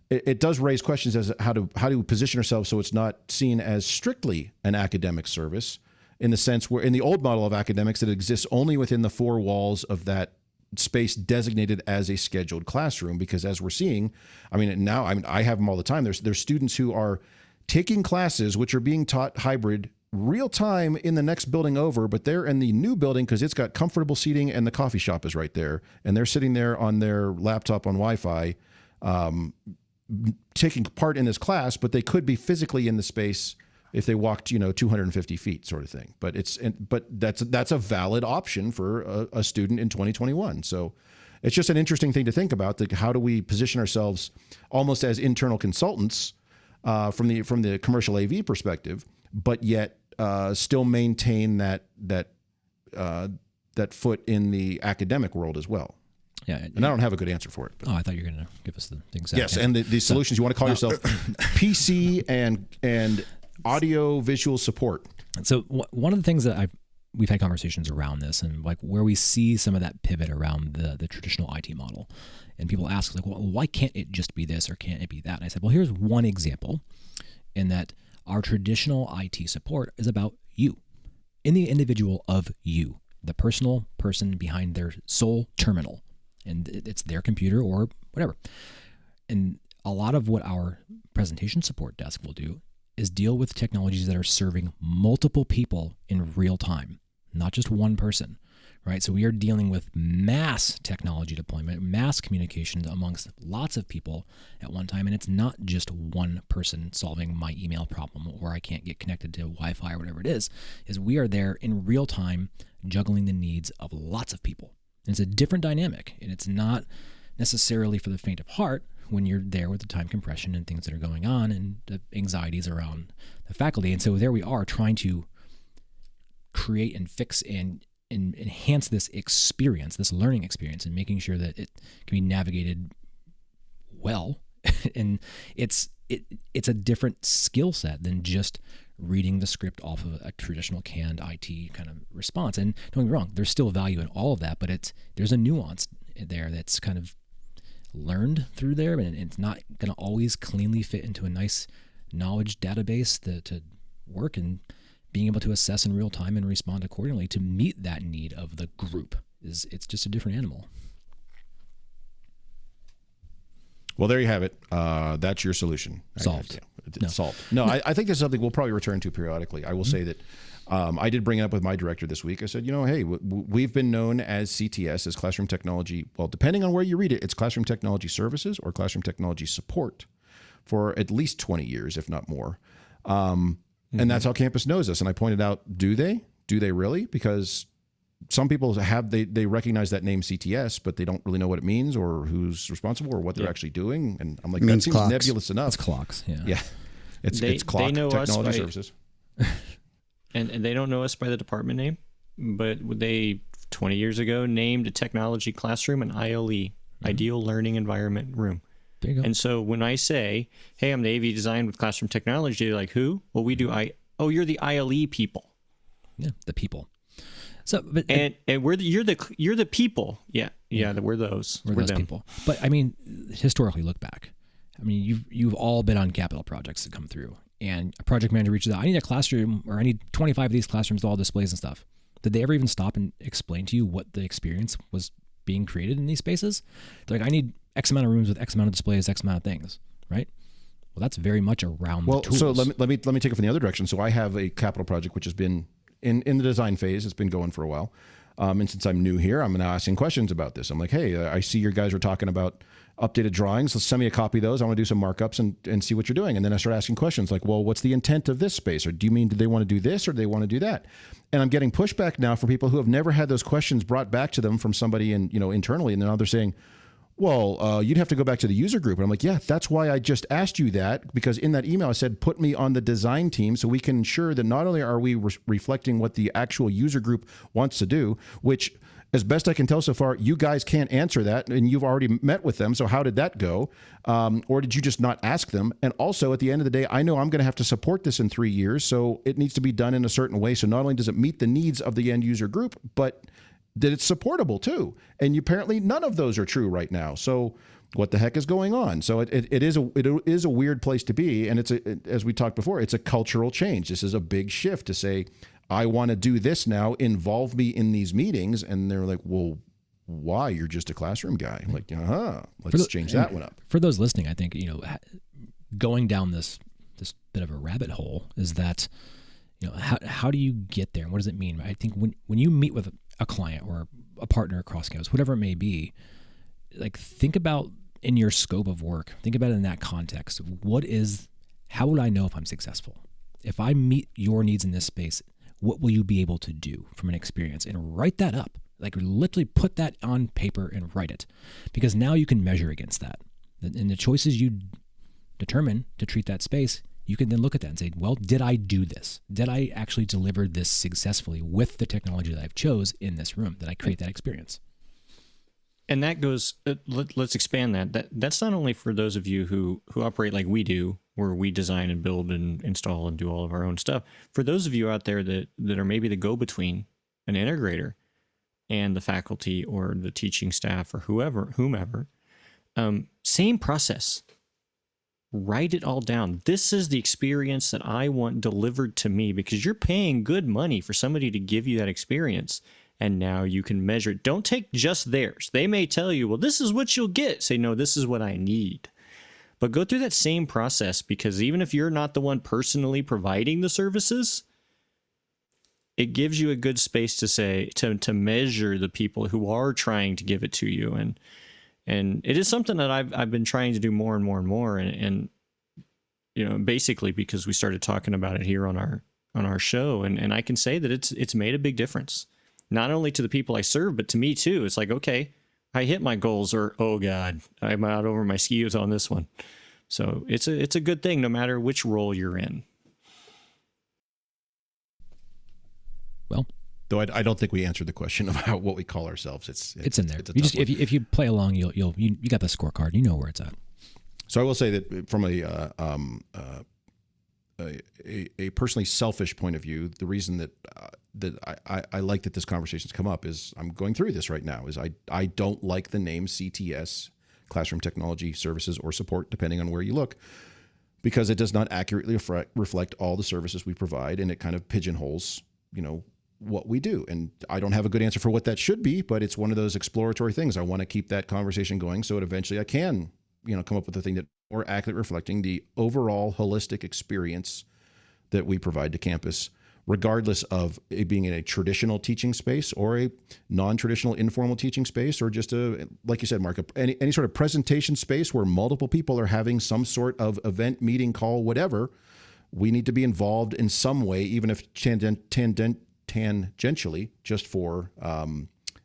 it does raise questions as how to position ourselves so it's not seen as strictly an academic service, in the sense where in the old model of academics, it exists only within the 4 walls of that space designated as a scheduled classroom. Because as we're seeing, I have them all the time. There's students who are taking classes which are being taught hybrid real time in the next building over, but they're in the new building because it's got comfortable seating and the coffee shop is right there, and they're sitting there on their laptop on Wi-Fi, taking part in this class, but they could be physically in the space if they walked, 250 feet, sort of thing. But that's a valid option for a student in 2021. So it's just an interesting thing to think about. How do we position ourselves almost as internal consultants from the commercial AV perspective, but yet still maintain that foot in the academic world as well. Yeah, and I don't have a good answer for it. But. Oh, I thought you were going to give us the exact Yes, answer. and the solutions, you want to call yourself PC and audio visual support. So one of the things that we've had conversations around this, and like where we see some of that pivot around the traditional IT model, and people ask like, well, why can't it just be this or can't it be that? And I said, well, here's one example, in that our traditional IT support is about you, in the individual of you, the personal person behind their sole terminal. And it's their computer or whatever. And a lot of what our presentation support desk will do is deal with technologies that are serving multiple people in real time, not just one person, right? So we are dealing with mass technology deployment, mass communications amongst lots of people at one time. And it's not just one person solving my email problem, or I can't get connected to Wi-Fi or whatever it is we are there in real time juggling the needs of lots of people. And it's a different dynamic, and it's not necessarily for the faint of heart when you're there with the time compression and things that are going on and the anxieties around the faculty. And so there we are trying to create and fix and enhance this experience, this learning experience, and making sure that it can be navigated well. And it's a different skill set than just reading the script off of a traditional canned IT kind of response. And don't get me wrong, there's still value in all of that, but there's a nuance there that's kind of learned through there, and it's not going to always cleanly fit into a nice knowledge database to work, and being able to assess in real time and respond accordingly to meet that need of the group it's just a different animal. Well, there you have it. That's your solution. Solved. Solved. No, I think this is something we'll probably return to periodically. I will say that I did bring it up with my director this week. I said, hey, we've been known as CTS, as Classroom Technology. Well, depending on where you read it, it's Classroom Technology Services or Classroom Technology Support for at least 20 years, if not more. And that's how campus knows us. And I pointed out, do they? Do they really? Because some people they recognize that name CTS, but they don't really know what it means or who's responsible or what they're actually doing. And I'm like, that seems clocks. Nebulous enough. It's clocks, yeah. Yeah. It's clock they know technology us by, services. And they don't know us by the department name, but they 20 years ago named a technology classroom an ILE, Ideal Learning Environment Room. There you go. And so when I say, hey, I'm the AV design with classroom technology, they're like, who? Well, we do you're the ILE people. Yeah, the people. So, but and you're the people. Yeah. We're those. We're those them. people. But I mean, historically, look back. I mean, you've all been on capital projects that come through, and a project manager reaches out. I need a classroom, or I need 25 of these classrooms with all displays and stuff. Did they ever even stop and explain to you what the experience was being created in these spaces? They're like, I need X amount of rooms with X amount of displays, X amount of things, right? Well, that's very much around the tools. So let me take it from the other direction. So I have a capital project which has been in the design phase. It's been going for a while. And since I'm new here, I'm now asking questions about this. I'm like, hey, I see your guys are talking about updated drawings. Let's send me a copy of those. I want to do some markups and see what you're doing. And then I start asking questions like, well, what's the intent of this space? Or do you mean, do they want to do this or do they want to do that? And I'm getting pushback now from people who have never had those questions brought back to them from somebody internally. And now they're saying, well, you'd have to go back to the user group. And I'm like, yeah, that's why I just asked you that, because in that email I said, put me on the design team so we can ensure that not only are we reflecting what the actual user group wants to do, which as best I can tell so far, you guys can't answer that, and you've already met with them. So how did that go? Or did you just not ask them? And also, at the end of the day, I know I'm going to have to support this in 3 years, so it needs to be done in a certain way. So not only does it meet the needs of the end user group, but that it's supportable too. And apparently none of those are true right now. So what the heck is going on? So it is a weird place to be. And as we talked before, it's a cultural change. This is a big shift to say, I want to do this now, involve me in these meetings. And they're like, well, why? You're just a classroom guy. I'm like, let's change that one up. For those listening, I think, going down this bit of a rabbit hole is that, how do you get there? And what does it mean? I think when you meet with a client or a partner across campus, whatever it may be, like think about in your scope of work, think about it in that context. How will I know if I'm successful? If I meet your needs in this space, what will you be able to do from an experience? And write that up. Like literally put that on paper and write it, because now you can measure against that. And the choices you determine to treat that space, you can then look at that and say, well, did I do this? Did I actually deliver this successfully with the technology that I've chose in this room? Did I create that experience? And that goes, let's expand that. That's not only for those of you who operate like we do, where we design and build and install and do all of our own stuff. For those of you out there that are maybe the go-between, an integrator, and the faculty or the teaching staff or whomever, same process. Write it all down. This is the experience that I want delivered to me, because you're paying good money for somebody to give you that experience. And now you can measure it. Don't take just theirs. They may tell you, well, this is what you'll get. Say, no, this is what I need. But go through that same process, because even if you're not the one personally providing the services, it gives you a good space to say, to measure the people who are trying to give it to you. And it is something that I've been trying to do more and more and more. And basically because we started talking about it here on our show. And I can say that it's made a big difference. Not only to the people I serve, but to me too. It's like, okay, I hit my goals, or, oh God, I'm out over my skis on this one. So it's a good thing no matter which role you're in. Well, though I don't think we answered the question about what we call ourselves. It's in there. If you play along, you got the scorecard. You know where it's at. So I will say that from a personally selfish point of view, the reason that I like that this conversation's come up is I'm going through this right now. Is I don't like the name CTS, Classroom Technology Services or Support, depending on where you look, because it does not accurately reflect all the services we provide, and it kind of pigeonholes, what we do. And I don't have a good answer for what that should be, but it's one of those exploratory things. I want to keep that conversation going so that eventually I can, come up with a thing that more accurately reflecting the overall holistic experience that we provide to campus, regardless of it being in a traditional teaching space or a non-traditional informal teaching space, or just like you said, Mark, any sort of presentation space where multiple people are having some sort of event, meeting, call, whatever. We need to be involved in some way, even if tangentially, just for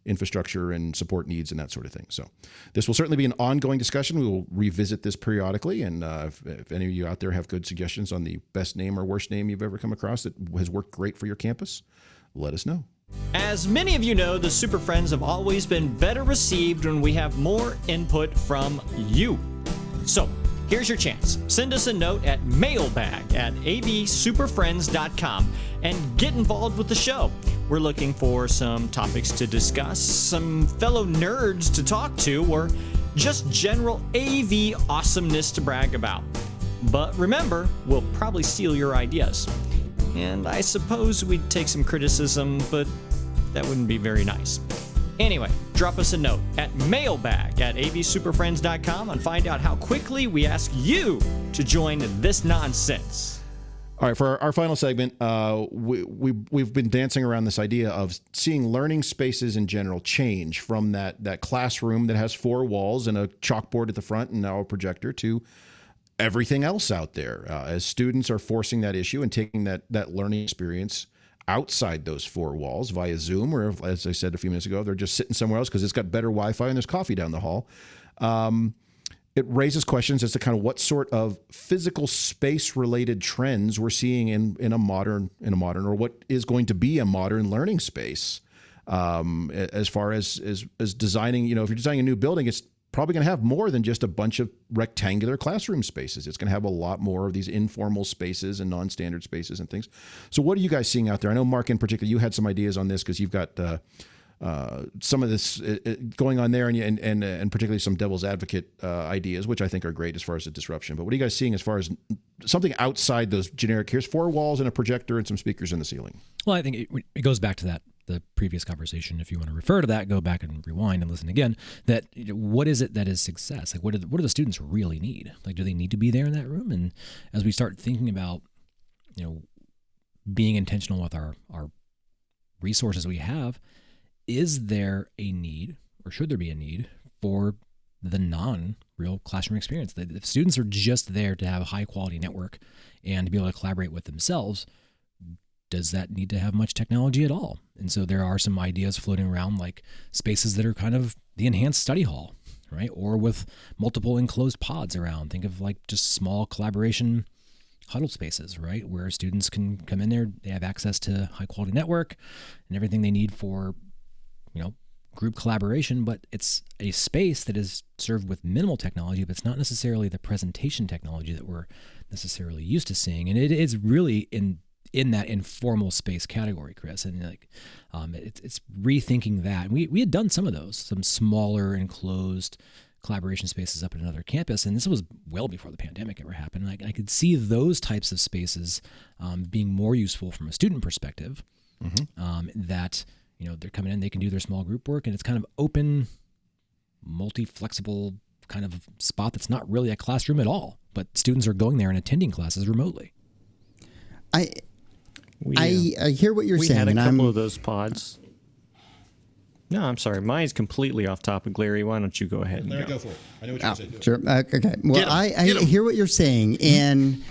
infrastructure and support needs and that sort of thing. So this will certainly be an ongoing discussion. We will revisit this periodically. And if any of you out there have good suggestions on the best name or worst name you've ever come across that has worked great for your campus, let us know. As many of you know, the Super Friends have always been better received when we have more input from you. So here's your chance. Send us a note at mailbag@avsuperfriends.com and get involved with the show. We're looking for some topics to discuss, some fellow nerds to talk to, or just general AV awesomeness to brag about. But remember, we'll probably steal your ideas. And I suppose we'd take some criticism, but that wouldn't be very nice. Anyway, drop us a note at mailbag@avsuperfriends.com and find out how quickly we ask you to join this nonsense. All right, for our final segment, we've been dancing around this idea of seeing learning spaces in general change from that classroom that has 4 walls and a chalkboard at the front and now a projector to everything else out there. As students are forcing that issue and taking that learning experience outside those 4 walls via Zoom, or as I said a few minutes ago, they're just sitting somewhere else because it's got better Wi-Fi and there's coffee down the hall. It raises questions as to kind of what sort of physical space related trends we're seeing in a modern or what is going to be a modern learning space. As far as designing, if you're designing a new building, it's probably going to have more than just a bunch of rectangular classroom spaces. It's going to have a lot more of these informal spaces and non-standard spaces and things. So what are you guys seeing out there? I know, Mark, in particular, you had some ideas on this because you've got some of this going on there, and particularly some devil's advocate ideas, which I think are great as far as the disruption. But what are you guys seeing as far as something outside those generic, here's 4 walls and a projector and some speakers in the ceiling? Well, I think it goes back to the previous conversation. If you want to refer to that, go back and rewind and listen again. That what is it that is success? Like, what do the students really need? Like, do they need to be there in that room? And as we start thinking about, being intentional with our resources we have, is there a need, or should there be a need, for the non-real classroom experience? If students are just there to have a high-quality network and to be able to collaborate with themselves, does that need to have much technology at all? And so there are some ideas floating around, like spaces that are kind of the enhanced study hall, right? Or with multiple enclosed pods around. Think of like just small collaboration huddle spaces, right? Where students can come in there, they have access to high-quality network and everything they need for group collaboration, but it's a space that is served with minimal technology, but it's not necessarily the presentation technology that we're necessarily used to seeing. And it is really in that informal space category, Chris. And it's rethinking that. And we had done some of those, some smaller enclosed collaboration spaces up at another campus. And this was well before the pandemic ever happened. And I could see those types of spaces being more useful from a student perspective, that they're coming in, they can do their small group work, and it's kind of open, multi-flexible kind of spot that's not really a classroom at all, but students are going there and attending classes remotely. I hear what you're saying. We had a couple of those pods. No, I'm sorry. Mine's completely off topic, Larry. Why don't you go ahead and go for it. I know what you're saying. Sure. Okay. Well, I hear what you're saying, and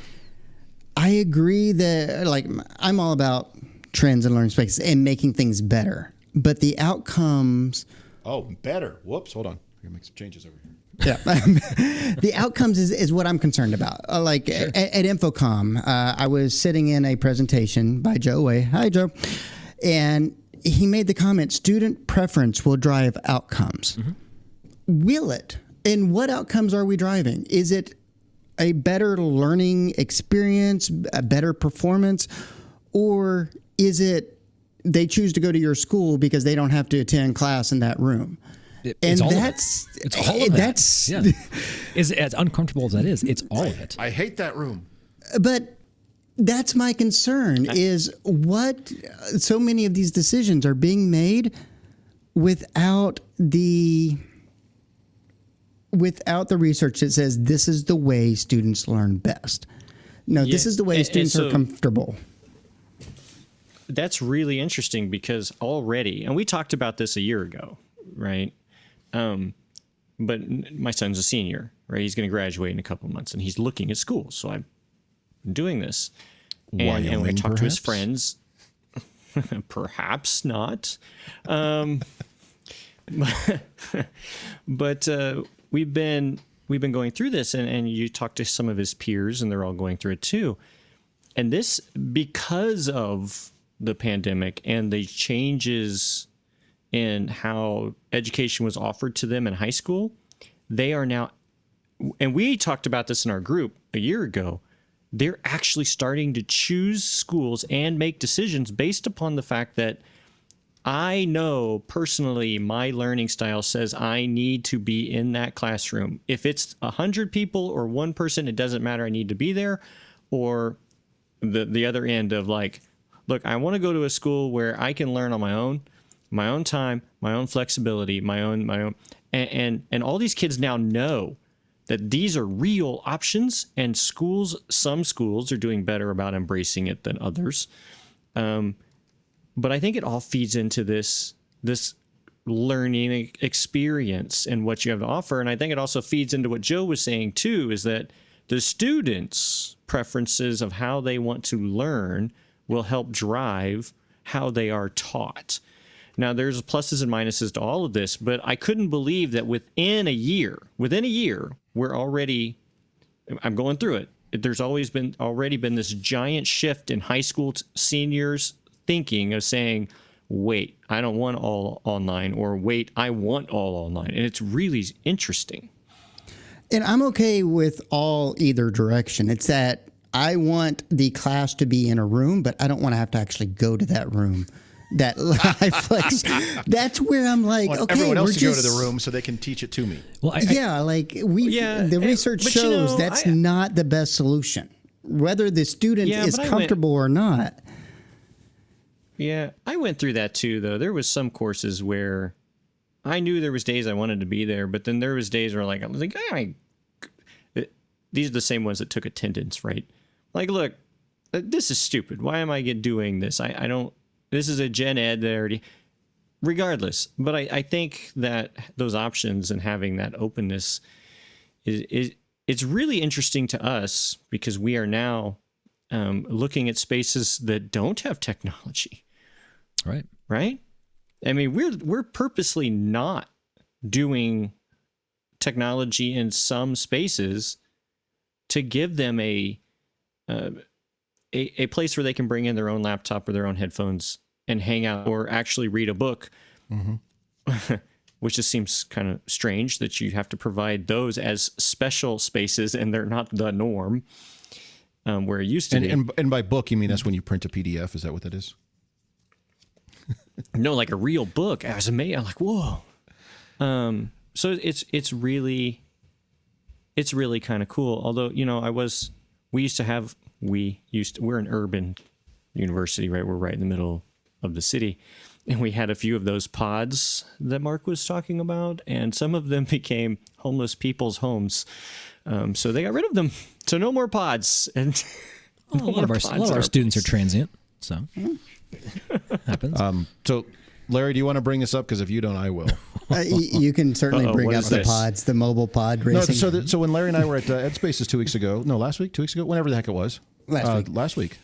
I agree that I'm all about trends and learning spaces and making things better, but the outcomes. Oh, better. Whoops. Hold on. I'm gonna make some changes over here. Yeah. The outcomes is what I'm concerned about. Sure. At InfoComm, I was sitting in a presentation by Joe Way. Hi, Joe. And he made the comment, student preference will drive outcomes. Will it? And what outcomes are we driving? Is it a better learning experience, a better performance, or is it they choose to go to your school because they don't have to attend class in that room? It's all of that. As uncomfortable as that is, it's all of it. I hate that room. But that's my concern, is what so many of these decisions are being made without the research that says this is the way students learn best. No, this is the way students are comfortable. That's really interesting because already, and we talked about this a year ago, right? But my son's a senior, right? He's going to graduate in a couple of months, and he's looking at school. So I'm doing this. And when I talk to his friends, perhaps not. But we've been going through this, and you talk to some of his peers, and they're all going through it too. And this, because of the pandemic and the changes in how education was offered to them in high school, they are now, and we talked about this in our group a year ago, they're actually starting to choose schools and make decisions based upon the fact that I know personally my learning style says I need to be in that classroom. If it's 100 people or one person, it doesn't matter. I need to be there. Or the other end of like, look, I want to go to a school where I can learn on my own time, my own flexibility, my own, and all these kids now know that these are real options, and some schools are doing better about embracing it than others. But I think it all feeds into this learning experience and what you have to offer. And I think it also feeds into what Joe was saying too, is that the students' preferences of how they want to learn will help drive how they are taught. Now, there's pluses and minuses to all of this, but I couldn't believe that within a year, we're already, I'm going through it. There's already been this giant shift in high school seniors thinking of saying, wait, I don't want all online, or wait, I want all online. And it's really interesting. And I'm okay with either direction. It's that I want the class to be in a room, but I don't want to have to actually go to that room. That live flex, that's where I'm like, okay, everyone else we're to just go to the room so they can teach it to me. Well, the research shows that's not the best solution, whether the student is comfortable or not. Yeah, I went through that too, though. There was some courses where I knew there was days I wanted to be there, but then there was days where I was like, these are the same ones that took attendance, right? Like, look, this is stupid. Why am I doing this? I don't. This is a gen ed that already. Regardless, but I think that those options and having that openness it's really interesting to us, because we are now looking at spaces that don't have technology. Right. I mean, we're purposely not doing technology in some spaces to give them a place where they can bring in their own laptop or their own headphones and hang out or actually read a book, which just seems kind of strange that you have to provide those as special spaces and they're not the norm where it used to be. And by book, you mean that's when you print a PDF? Is that what that is? No, like a real book. I was amazed. I'm like, whoa. So it's really kind of cool. Although, we're an urban university, right? We're right in the middle of the city. And we had a few of those pods that Mark was talking about, and some of them became homeless people's homes. So they got rid of them. So no more pods. And a lot of our students are transient, so happens. So, Larry, do you want to bring this up? Because if you don't, I will. You can certainly bring up the pods, the mobile pod racing. So when Larry and I were at EDspaces 2 weeks ago, last week, 2 weeks ago, whenever the heck it was. Last week.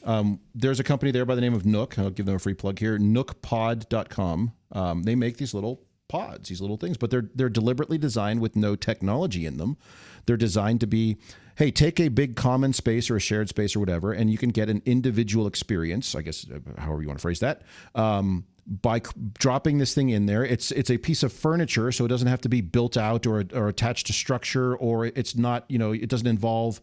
There's a company there by the name of Nook. I'll give them a free plug here. Nookpod.com. They make these little pods, these little things, but they're deliberately designed with no technology in them. They're designed to be, hey, take a big common space or a shared space or whatever, and you can get an individual experience, I guess, however you want to phrase that, by dropping this thing in there. It's a piece of furniture, so it doesn't have to be built out or attached to structure, or it's not, it doesn't involve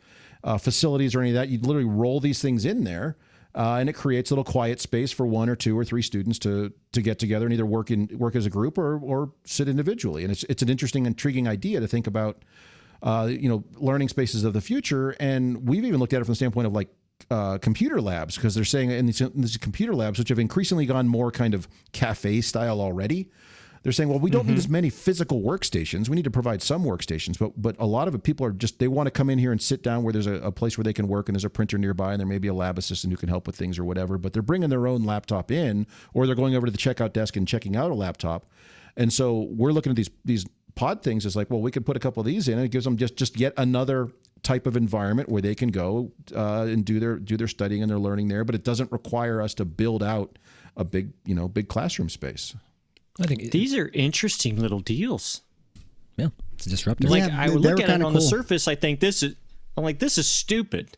facilities or any of that. You literally roll these things in there, and it creates a little quiet space for 1 or 2 or 3 students to get together and either work as a group or sit individually. And it's an interesting, intriguing idea to think about, learning spaces of the future. And we've even looked at it from the standpoint of like computer labs, because they're saying in these computer labs, which have increasingly gone more kind of cafe style already, they're saying, well, we don't need as many physical workstations. We need to provide some workstations, but a lot of it, people are just, they want to come in here and sit down where there's a place where they can work and there's a printer nearby and there may be a lab assistant who can help with things or whatever, but they're bringing their own laptop in, or they're going over to the checkout desk and checking out a laptop. And so we're looking at these pod things as like, well, we could put a couple of these in, and it gives them just yet another type of environment where they can go and do their studying and their learning there, but it doesn't require us to build out a big classroom space. I think these are interesting little deals. Yeah, it's disruptive. Like I would look at it on the surface, I think this is stupid,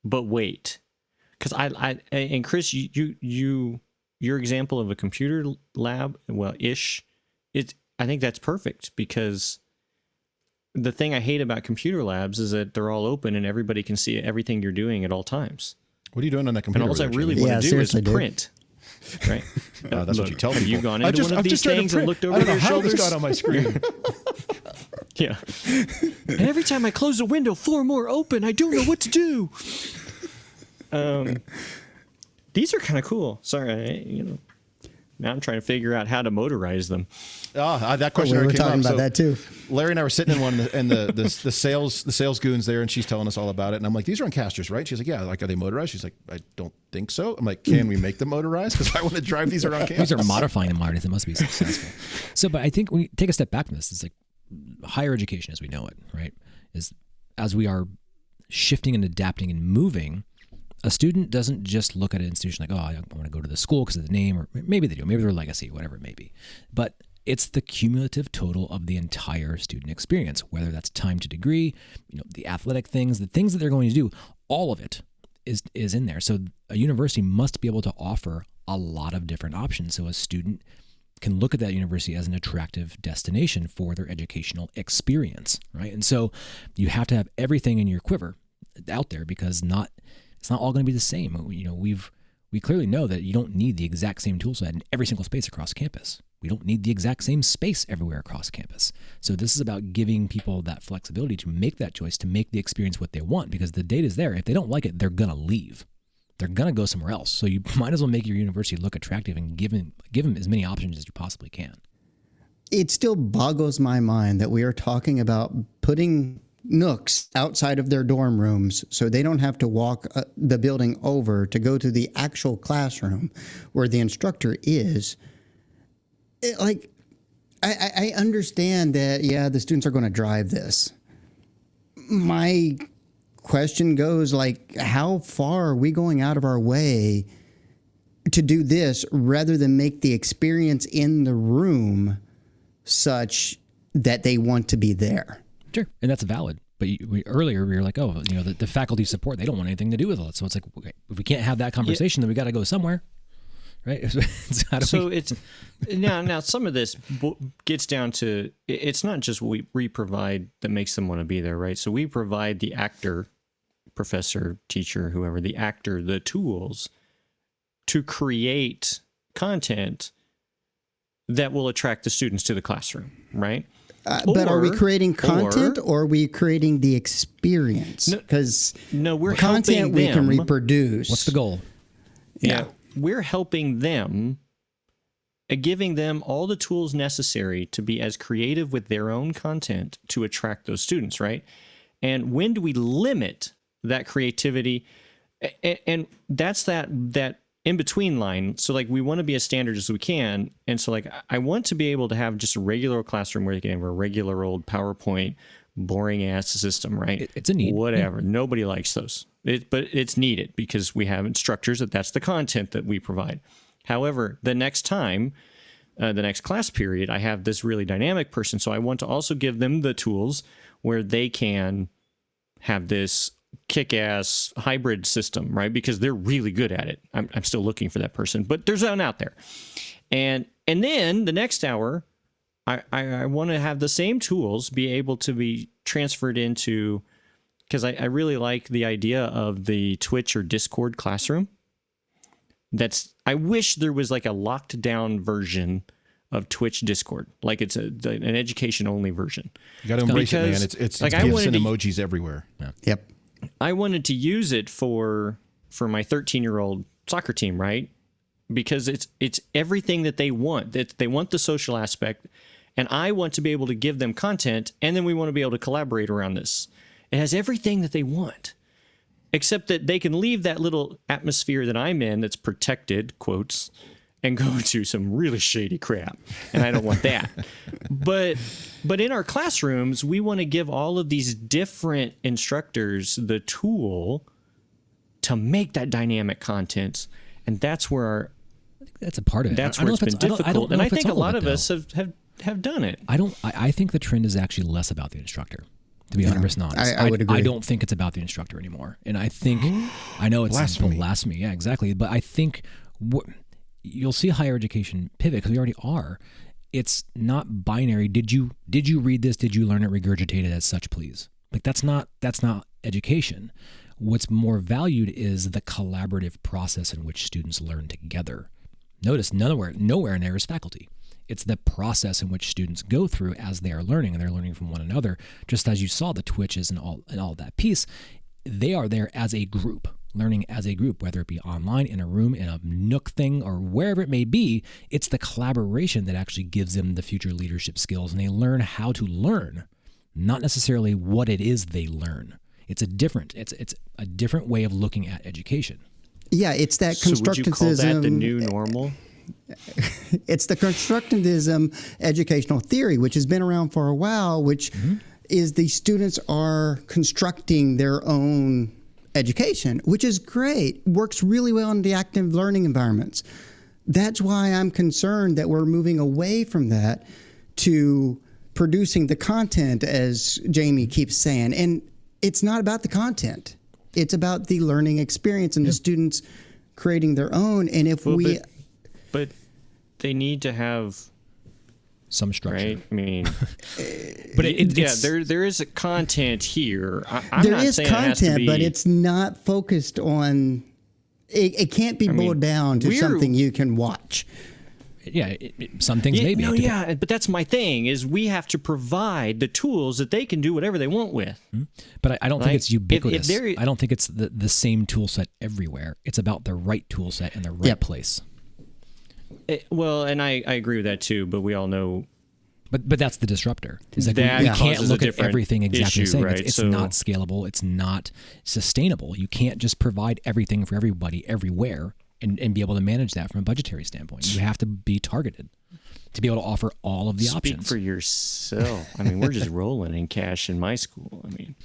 but wait, because I and Chris, your example of a computer lab, I think that's perfect, because the thing I hate about computer labs is that they're all open and everybody can see everything you're doing at all times. What are you doing on that computer? And all I really want to do is print. Right? That's what you tell people. Have you gone into one of these things and looked over your shoulders? I got on my screen. Yeah. And every time I close a window, 4 more open. I don't know what to do. These are kind of cool. Sorry, Now I'm trying to figure out how to motorize them. That question we were already came talking up. about that too. Larry and I were sitting in one, and the sales goon's there, and she's telling us all about it. And I'm like, these are on casters, right? She's like, yeah. Like, are they motorized? She's like, I don't think so. I'm like, can we make them motorized? Because I want to drive these around campus. These are modifying them already. They must be successful. So, but I think when you take a step back from this, it's like higher education as we know it, right? Is as we are shifting and adapting and moving, a student doesn't just look at an institution like, oh, I want to go to the school because of the name, or maybe they do, maybe their legacy, whatever it may be. But it's the cumulative total of the entire student experience, whether that's time to degree, the athletic things, the things that they're going to do, all of it is in there. So a university must be able to offer a lot of different options so a student can look at that university as an attractive destination for their educational experience, right? And so you have to have everything in your quiver out there because it's not all going to be the same. We clearly know that you don't need the exact same tool set in every single space across campus. We don't need the exact same space everywhere across campus. So this is about giving people that flexibility to make that choice, to make the experience what they want, because the data is there. If they don't like it, they're going to leave. They're going to go somewhere else. So you might as well make your university look attractive and give them as many options as you possibly can. It still boggles my mind that we are talking about putting nooks outside of their dorm rooms so they don't have to walk the building over to go to the actual classroom where the instructor is. I understand that, yeah, the students are going to drive this. My question goes, how far are we going out of our way to do this rather than make the experience in the room such that they want to be there? Sure, and that's valid. But earlier we were like, oh, the faculty support, they don't want anything to do with it. So it's like, okay, if we can't have that conversation, then we got to go somewhere, right? It's now some of this gets down to, it's not just what we provide that makes them want to be there, right? So we provide the actor, professor, teacher, whoever, the actor, the tools to create content that will attract the students to the classroom, right? But are we creating content or are we creating the experience? Because we're content helping we them. can reproduce. What's the goal? Yeah. We're helping them, giving them all the tools necessary to be as creative with their own content to attract those students, right? And when do we limit that creativity? And that's that in-between line. So we want to be as standard as we can. And so I want to be able to have just a regular classroom where you can have a regular old PowerPoint, boring ass system, right? It's a need. Whatever. Yeah. Nobody likes those. But it's needed because we have instructors that's the content that we provide. However, the next time, the next class period, I have this really dynamic person. So I want to also give them the tools where they can have this kick-ass hybrid system, right? Because they're really good at it. I'm still looking for that person, but there's one out there. And then the next hour, I want to have the same tools be able to be transferred into, because I really like the idea of the Twitch or Discord classroom. I wish there was a locked down version of Twitch Discord, it's an education only version. You got to embrace it, man. It's GIFs and emojis everywhere. Yeah. Yep. I wanted to use it for my 13-year-old soccer team, right? Because it's everything that they want. They want the social aspect, and I want to be able to give them content, and then we want to be able to collaborate around this. It has everything that they want, except that they can leave that little atmosphere that I'm in that's protected, quotes, and go to some really shady crap. And I don't want that. But in our classrooms, we want to give all of these different instructors the tool to make that dynamic content. And that's where I think that's a part of it. That's where it's been difficult. And I think a lot of us have done it. I think the trend is actually less about the instructor, to be 100% honest. I would agree. I don't think it's about the instructor anymore. And I think, I know it's blasphemy. Yeah, exactly. But I think you'll see higher education pivot, because we already are. It's not binary. Did you read this? Did you learn it? Regurgitate it as such, please. That's not education. What's more valued is the collaborative process in which students learn together. Notice nowhere in there is faculty. It's the process in which students go through as they are learning, and they're learning from one another. Just as you saw the Twitches and all that piece, they are there as a group. learning as a group, whether it be online, in a room, in a Nook thing, or wherever it may be. It's the collaboration that actually gives them the future leadership skills, and they learn how to learn, not necessarily what it is they learn. It's a different way of looking at education. Yeah, it's that constructivism. So would you call that the new normal? It's the constructivism educational theory, which has been around for a while, which is the students are constructing their own education, which is great, works really well in the active learning environments. That's why I'm concerned that we're moving away from that to producing the content, as Jamie keeps saying. And it's not about the content. It's about the learning experience and the students creating their own. And if But they need to have some structure, right? I mean, but it's, there is a content here. I'm there not is saying it has to content, be, but it's not focused on. It can't be boiled down to something you can watch. Yeah, some things maybe. No, yeah, but that's my thing. Is we have to provide the tools that they can do whatever they want with. But I don't think it's ubiquitous. If I don't think it's the same tool set everywhere. It's about the right tool set in the right place. Well, and I agree with that too, but we all know. But that's the disruptor. It's like that we can't causes a look at different everything exactly the same. right? It's not scalable. It's not sustainable. You can't just provide everything for everybody everywhere and be able to manage that from a budgetary standpoint. You have to be targeted to be able to offer all of the options. Speak for yourself. I mean, we're just rolling in cash in my school. I mean,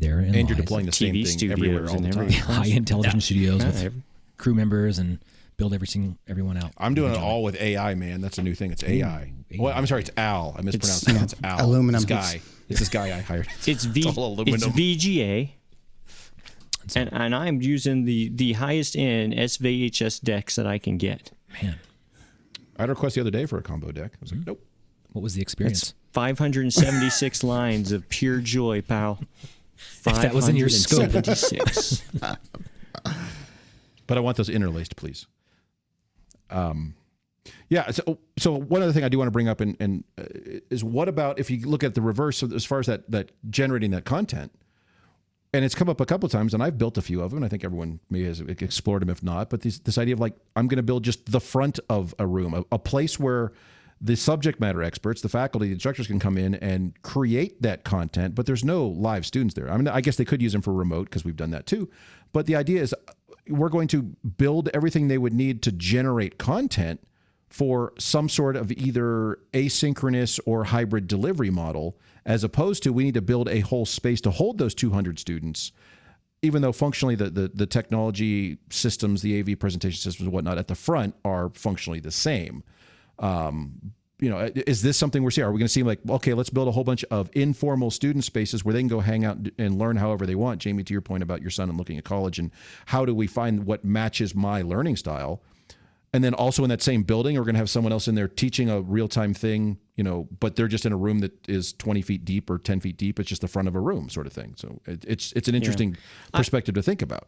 and you're deploying the same thing everywhere all the time. High-end television studios with crew members and build everyone out. I'm doing it all with AI, man. That's a new thing. It's AI. Well, I'm sorry, it's Al. I mispronounced it. It's Al. Aluminum. It's this guy I hired. It's all aluminum. It's VGA. And I'm using the highest end SVHS decks that I can get. Man, I had a request the other day for a combo deck. I was like, nope. What was the experience? It's 576 lines of pure joy, pal. If that was in your scope. 576. But I want those interlaced, please. Yeah. So one other thing I do want to bring up is what about if you look at the reverse as far as that generating that content, and it's come up a couple of times, and I've built a few of them, and I think everyone may has explored them if not. But this idea of like I'm going to build just the front of a room, a place where the subject matter experts, the faculty, the instructors can come in and create that content, but there's no live students there. I mean, I guess they could use them for remote because we've done that too. But the idea is we're going to build everything they would need to generate content for some sort of either asynchronous or hybrid delivery model, as opposed to we need to build a whole space to hold those 200 students, even though functionally the technology systems, the AV presentation systems and whatnot at the front are functionally the same. Is this something we're seeing? Are we going to see like, okay, let's build a whole bunch of informal student spaces where they can go hang out and learn however they want? Jamie, to your point about your son and looking at college and how do we find what matches my learning style? And then also in that same building, we're going to have someone else in there teaching a real-time thing, but they're just in a room that is 20 feet deep or 10 feet deep. It's just the front of a room sort of thing. So it's an interesting perspective to think about.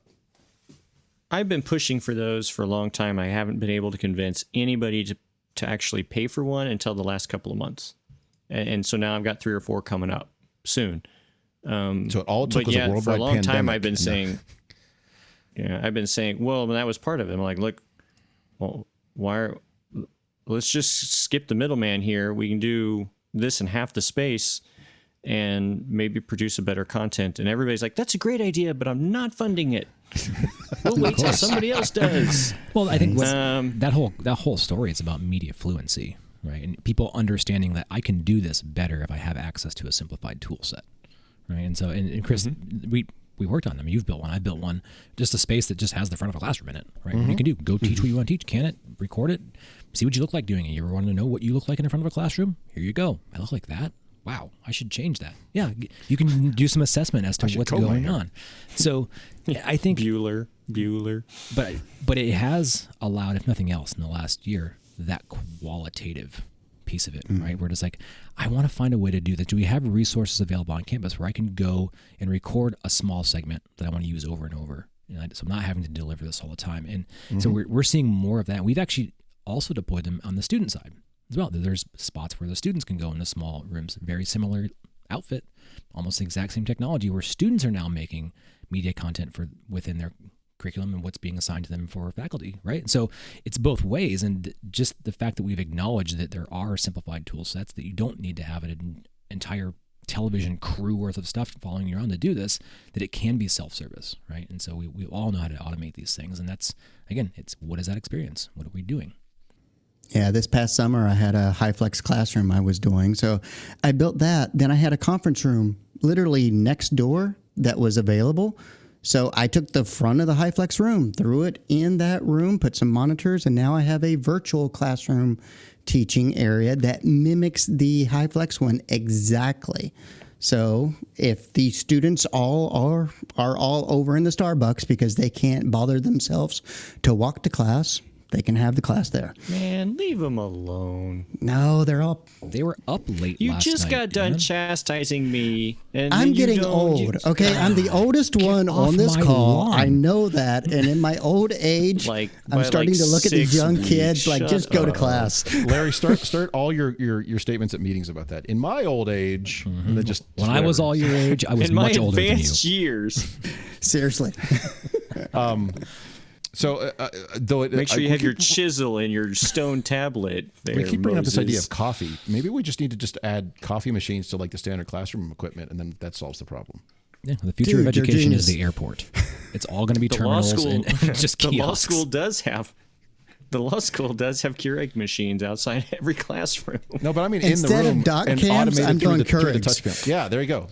I've been pushing for those for a long time. I haven't been able to convince anybody to actually pay for one until the last couple of months. And so now I've got 3 or 4 coming up soon. So it all took was a worldwide for a long pandemic. time I've been saying, well, that was part of it. I'm like, look, well, let's just skip the middleman here. We can do this in half the space and maybe produce a better content. And everybody's like, that's a great idea, but I'm not funding it. We'll wait till somebody else does. Well, I think that whole story is about media fluency, right? And people understanding that I can do this better if I have access to a simplified tool set, right? And so, and Chris, we worked on them. You've built one. I built one. Just a space that just has the front of a classroom in it, right? What you can do, go teach what you want to teach, can it, record it, see what you look like doing it. You ever want to know what you look like in the front of a classroom? Here you go. I look like that. Wow, I should change that. Yeah, you can do some assessment as to what's going on. So I think Bueller. But it has allowed, if nothing else, in the last year, that qualitative piece of it, right? Where it's like, I want to find a way to do that. Do we have resources available on campus where I can go and record a small segment that I want to use over and over? So I'm not having to deliver this all the time. And so we're seeing more of that. We've actually also deployed them on the student side as well. There's spots where the students can go in the small rooms, very similar outfit, almost the exact same technology where students are now making media content for within their curriculum and what's being assigned to them for faculty, right? And so it's both ways, and just the fact that we've acknowledged that there are simplified tool sets, that you don't need to have an entire television crew worth of stuff following you around to do this, that it can be self-service, right? And so we all know how to automate these things, and that's, again, it's what is that experience? What are we doing? Yeah, this past summer I had a HiFlex classroom I was doing. So I built that. Then I had a conference room literally next door that was available. So I took the front of the HiFlex room, threw it in that room, put some monitors, and now I have a virtual classroom teaching area that mimics the HiFlex one exactly. So if the students all are all over in the Starbucks because they can't bother themselves to walk to class, they can have the class there. Man, leave them alone. No, they were up late You last just night, got done man. chastising me. And I'm then getting old, okay? I'm the oldest one off on this my call. lawn. I know that. And in my old age, Like, I'm by starting like to look at these 6 young weeks. kids like, Shut just go to up. class. Larry, start all your statements at meetings about that. In my old age, and then just When I was whatever. all your age, I was In my much older than you. advanced years. Seriously. So, though it, Make sure you we have your keep- chisel and your stone tablet. There, We keep bringing up this idea Moses. of coffee. Maybe we just need to just add coffee machines to like the standard classroom equipment, and then that solves the problem. Yeah, the future Dude, of you're education is genius. the airport. It's all going to be The law terminals school, and just the law kiosks. school does have. The law school does have Keurig machines outside every classroom. No, but I mean Instead in the of room doc and cams, automated I'm through doing through the Keurigs. touch panel. Yeah, there you go.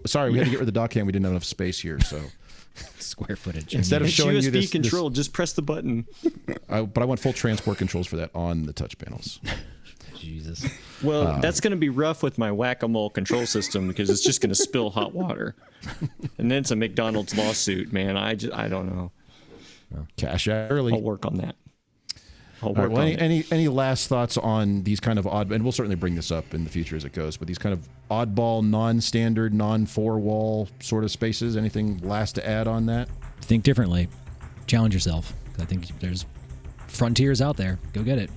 Sorry, we had to get rid of the doc cam. We didn't have enough space here, so Square footage. instead of It's showing USB you this, control. Just press the button. but I want full transport controls for that on the touch panels. Jesus. Well, that's going to be rough with my whack-a-mole control system because it's just going to spill hot water, and then it's a McDonald's lawsuit. Man, I don't know. Cash out early. I'll work on that. I'll All right, work well, on it. any last thoughts on these kind of odd, and we'll certainly bring this up in the future as it goes, but these kind of oddball, non-standard, non-four-wall sort of spaces, anything last to add on that? Think differently. Challenge yourself. I think there's frontiers out there. Go get it.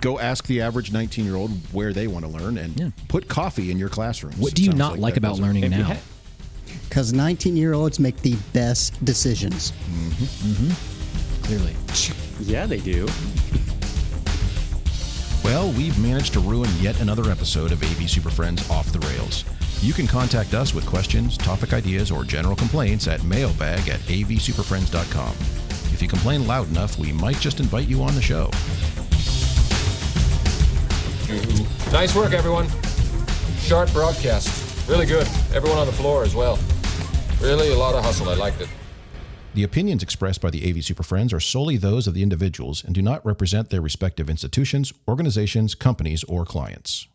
Go ask the average 19-year-old where they want to learn, and put coffee in your classrooms. What do you not like about learning If you now? ha- Because 19-year-olds make the best decisions. Clearly. Yeah, they do. Well, we've managed to ruin yet another episode of AV SuperFriends Off the Rails. You can contact us with questions, topic ideas, or general complaints at mailbag@avsuperfriends.com. If you complain loud enough, we might just invite you on the show. Nice work, everyone. Sharp broadcast. Really good. Everyone on the floor as well. Really a lot of hustle. I liked it. The opinions expressed by the AV SuperFriends are solely those of the individuals and do not represent their respective institutions, organizations, companies, or clients.